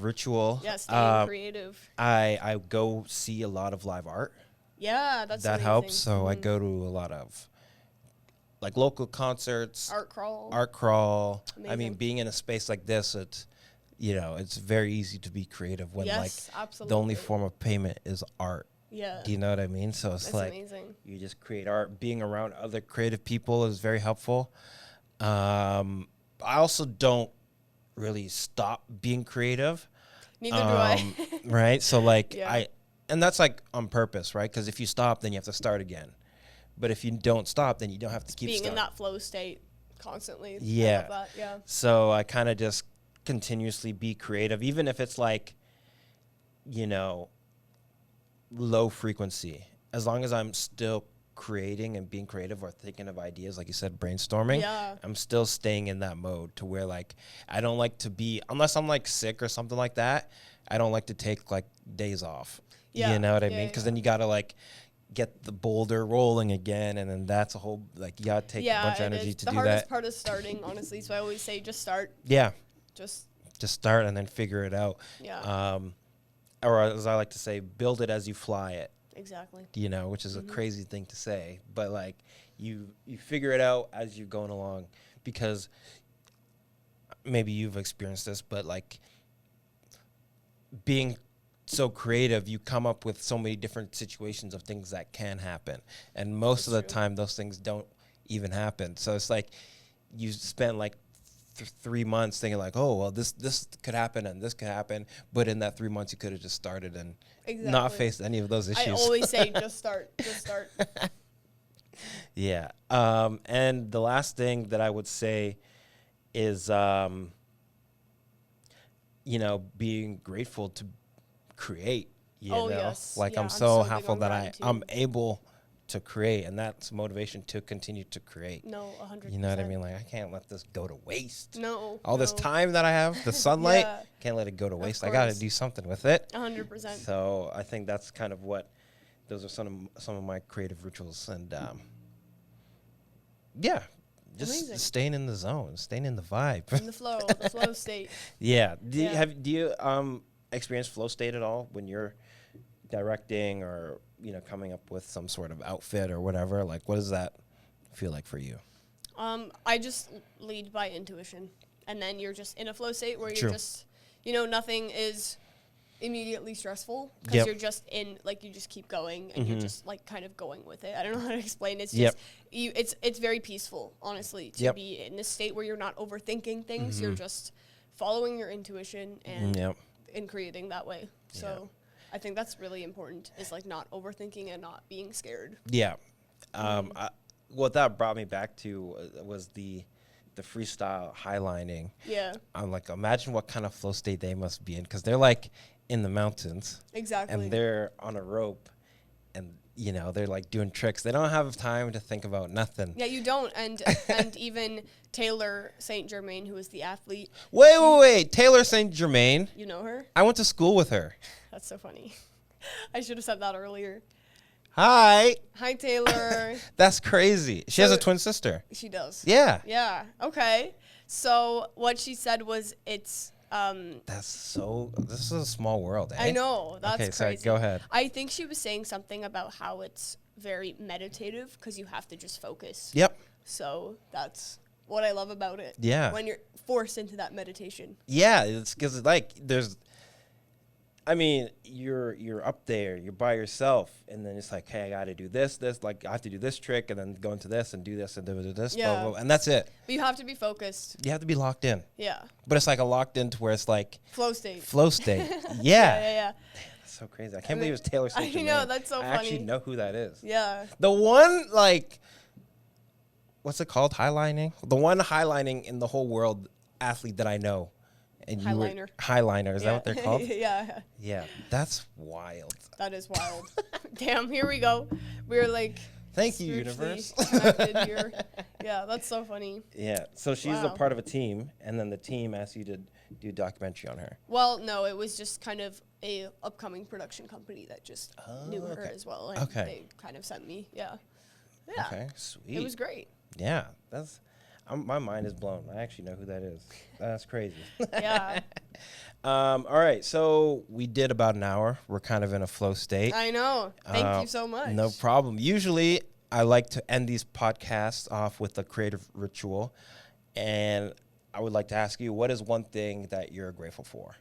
Speaker 1: ritual,
Speaker 2: staying creative.
Speaker 1: I go see a lot of live art.
Speaker 2: Yeah, that amazing.
Speaker 1: Helps. So I go to a lot of like local concerts, art crawl. Amazing. I mean, being in a space like this, it's it's very easy to be creative when absolutely. The only form of payment is art. Yeah. Do you know what I mean? So it's like amazing. You just create art. Being around other creative people is very helpful. I also don't really stop being creative.
Speaker 2: Neither do I.
Speaker 1: Right? So like and that's like on purpose, right? Because if you stop, then you have to start again. But if you don't stop, then you don't have to keep
Speaker 2: being
Speaker 1: starting.
Speaker 2: in that flow state constantly.
Speaker 1: Yeah.
Speaker 2: I love that. Yeah.
Speaker 1: So I kind of just continuously be creative, even if it's like, you know, low frequency. As long as I'm still creating and being creative or thinking of ideas, like you said, brainstorming,
Speaker 2: Yeah.
Speaker 1: I'm still staying in that mode to where like I don't like to be, unless I'm like sick or something like that, I don't like to take like days off.
Speaker 2: Yeah.
Speaker 1: You know what I
Speaker 2: Yeah,
Speaker 1: mean? Because
Speaker 2: yeah.
Speaker 1: then you got to like get the boulder rolling again, and then that's a whole, like, you got to take a bunch of energy to
Speaker 2: the
Speaker 1: do
Speaker 2: hardest
Speaker 1: that.
Speaker 2: part is starting, honestly. So I always say just start.
Speaker 1: Yeah.
Speaker 2: Just
Speaker 1: Start and then figure it out.
Speaker 2: yeah.
Speaker 1: Or as I like to say, build it as you fly it.
Speaker 2: Exactly.
Speaker 1: You know, which is a crazy thing to say, but like you figure it out as you're going along, because maybe you've experienced this, but like being so creative, you come up with so many different situations of things that can happen, and most of the time those things don't even happen. So it's like you spend like 3 months thinking like, oh well, this could happen and this could happen, but in that 3 months you could have just started and not faced any of those issues.
Speaker 2: I always say just start.
Speaker 1: Yeah. And the last thing that I would say is, you know, being grateful to create, you know,
Speaker 2: yes.
Speaker 1: like
Speaker 2: Yeah,
Speaker 1: I'm so
Speaker 2: big
Speaker 1: happy
Speaker 2: on
Speaker 1: that I'm
Speaker 2: gratitude.
Speaker 1: able to create, and that's motivation to continue to create.
Speaker 2: No, 100%.
Speaker 1: You know what I mean? Like, I can't let this go to waste.
Speaker 2: No.
Speaker 1: All this time that I have, the sunlight,
Speaker 2: Yeah.
Speaker 1: can't let it go to waste. I got to
Speaker 2: course.
Speaker 1: do something with it.
Speaker 2: 100%.
Speaker 1: So I think that's kind of what, those are some of my creative rituals. And yeah, just
Speaker 2: Amazing.
Speaker 1: staying in the zone, staying in the vibe.
Speaker 2: In the flow state.
Speaker 1: Yeah.
Speaker 2: Yeah.
Speaker 1: Do you experience flow state at all when you're directing or, you know, coming up with some sort of outfit or whatever? Like, what does that feel like for you?
Speaker 2: I just lead by intuition, and then you're just in a flow state where you're
Speaker 1: True.
Speaker 2: just, you know, nothing is immediately stressful because
Speaker 1: Yep.
Speaker 2: you're just in, like, you just keep going and you're just like kind of going with it. I don't know how to explain. It's
Speaker 1: Yep.
Speaker 2: just it's very peaceful, honestly, to
Speaker 1: Yep.
Speaker 2: be in this state where you're not overthinking things. You're just following your intuition and
Speaker 1: Yep.
Speaker 2: and creating that way. So I think that's really important, is like not overthinking and not being scared.
Speaker 1: Yeah. What that brought me back to was the freestyle highlining.
Speaker 2: Yeah,
Speaker 1: I'm like, imagine what kind of flow state they must be in, because they're like in the mountains
Speaker 2: exactly.
Speaker 1: and they're on a rope, and you know they're like doing tricks. They don't have time to think about nothing.
Speaker 2: Yeah, you don't. And even Taylor St. Germain, who is the athlete.
Speaker 1: Wait. Taylor St. Germain.
Speaker 2: You know her?
Speaker 1: I went to school with her.
Speaker 2: That's so funny. I should have said that earlier.
Speaker 1: Hi.
Speaker 2: Hi, Taylor.
Speaker 1: That's crazy. She has a
Speaker 2: So-
Speaker 1: twin sister.
Speaker 2: She does.
Speaker 1: Yeah.
Speaker 2: Yeah. Okay. So what she said was, it's
Speaker 1: This is a small world, eh?
Speaker 2: I know, that's
Speaker 1: Okay,
Speaker 2: crazy.
Speaker 1: sorry, go ahead.
Speaker 2: I think she was saying something about how it's very meditative because you have to just focus.
Speaker 1: Yep.
Speaker 2: So that's what I love about it.
Speaker 1: Yeah.
Speaker 2: When you're forced into that meditation.
Speaker 1: Yeah, it's because like I mean, you're up there, you're by yourself, and then it's like, hey, I got to do this, like I have to do this trick, and then go into this and do this and do this,
Speaker 2: Yeah.
Speaker 1: blah, blah, blah, and that's it.
Speaker 2: But you have to be focused.
Speaker 1: You have to be locked in,
Speaker 2: Yeah.
Speaker 1: but it's like a locked in to where it's like
Speaker 2: Flow state.
Speaker 1: flow state. Yeah.
Speaker 2: Yeah.
Speaker 1: That's so crazy. I can't believe it's Taylor Swift.
Speaker 2: I know, that's so
Speaker 1: I actually
Speaker 2: funny.
Speaker 1: know who that is.
Speaker 2: Yeah.
Speaker 1: The one, like, what's it called? Highlining? The one highlining in the whole world athlete that I know. And
Speaker 2: Highliner.
Speaker 1: Highliner, is that what they're called?
Speaker 2: Yeah.
Speaker 1: Yeah, that's wild.
Speaker 2: That is wild. Damn, here we go. We're like
Speaker 1: Thank you,
Speaker 2: spiritually
Speaker 1: universe.
Speaker 2: connected here. Yeah, that's so funny.
Speaker 1: Yeah, so she's a
Speaker 2: Wow.
Speaker 1: part of a team, and then the team asked you to do a documentary on her.
Speaker 2: Well, no, it was just kind of a upcoming production company that just knew her
Speaker 1: okay.
Speaker 2: as well. And
Speaker 1: Okay.
Speaker 2: they kind of sent me. Yeah. Yeah.
Speaker 1: Okay, sweet.
Speaker 2: It was great.
Speaker 1: Yeah, that's my mind is blown. I actually know who that is. That's crazy.
Speaker 2: Yeah.
Speaker 1: All right, so we did about an hour. We're kind of in a flow state.
Speaker 2: I know. Thank you so much.
Speaker 1: No problem. Usually, I like to end these podcasts off with a creative ritual, and I would like to ask you, what is one thing that you're grateful for?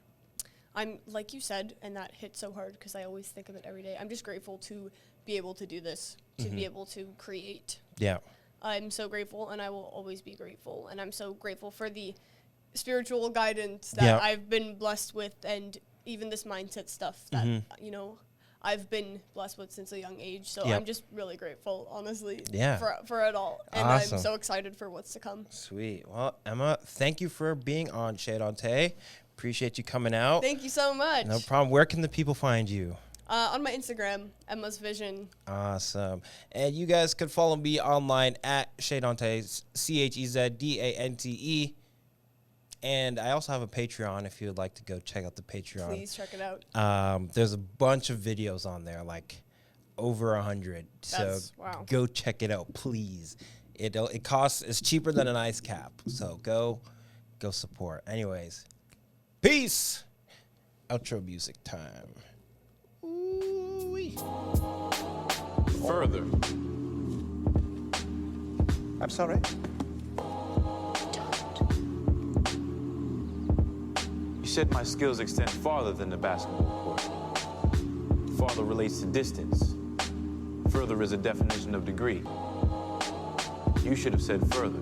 Speaker 2: I'm, like you said, and that hit so hard because I always think of it every day. I'm just grateful to be able to do this, to be able to create.
Speaker 1: Yeah.
Speaker 2: I'm so grateful, and I will always be grateful. And I'm so grateful for the spiritual guidance that
Speaker 1: Yeah.
Speaker 2: I've been blessed with, and even this mindset stuff that, you know, I've been blessed with since a young age. So
Speaker 1: Yep.
Speaker 2: I'm just really grateful, honestly,
Speaker 1: Yeah.
Speaker 2: for it all. And
Speaker 1: Awesome.
Speaker 2: I'm so excited for what's to come.
Speaker 1: Sweet. Well, Emma, thank you for being on ChezDante. Appreciate you coming out.
Speaker 2: Thank you so much.
Speaker 1: No problem. Where can the people find you?
Speaker 2: On my Instagram, Emma's Vision.
Speaker 1: Awesome. And you guys could follow me online at ChezDante, ChezDante. And I also have a Patreon if you would like to go check out the Patreon.
Speaker 2: Please check it out.
Speaker 1: There's a bunch of videos on there, like over 100.
Speaker 2: Wow.
Speaker 1: Go check it out, please. It costs, it's cheaper than an ice cap. So go support. Anyways, peace. Outro music time. Ooh-wee.
Speaker 3: Further.
Speaker 4: I'm sorry.
Speaker 3: You said my skills extend farther than the basketball court. Farther relates to distance. Further is a definition of degree. You should have said further.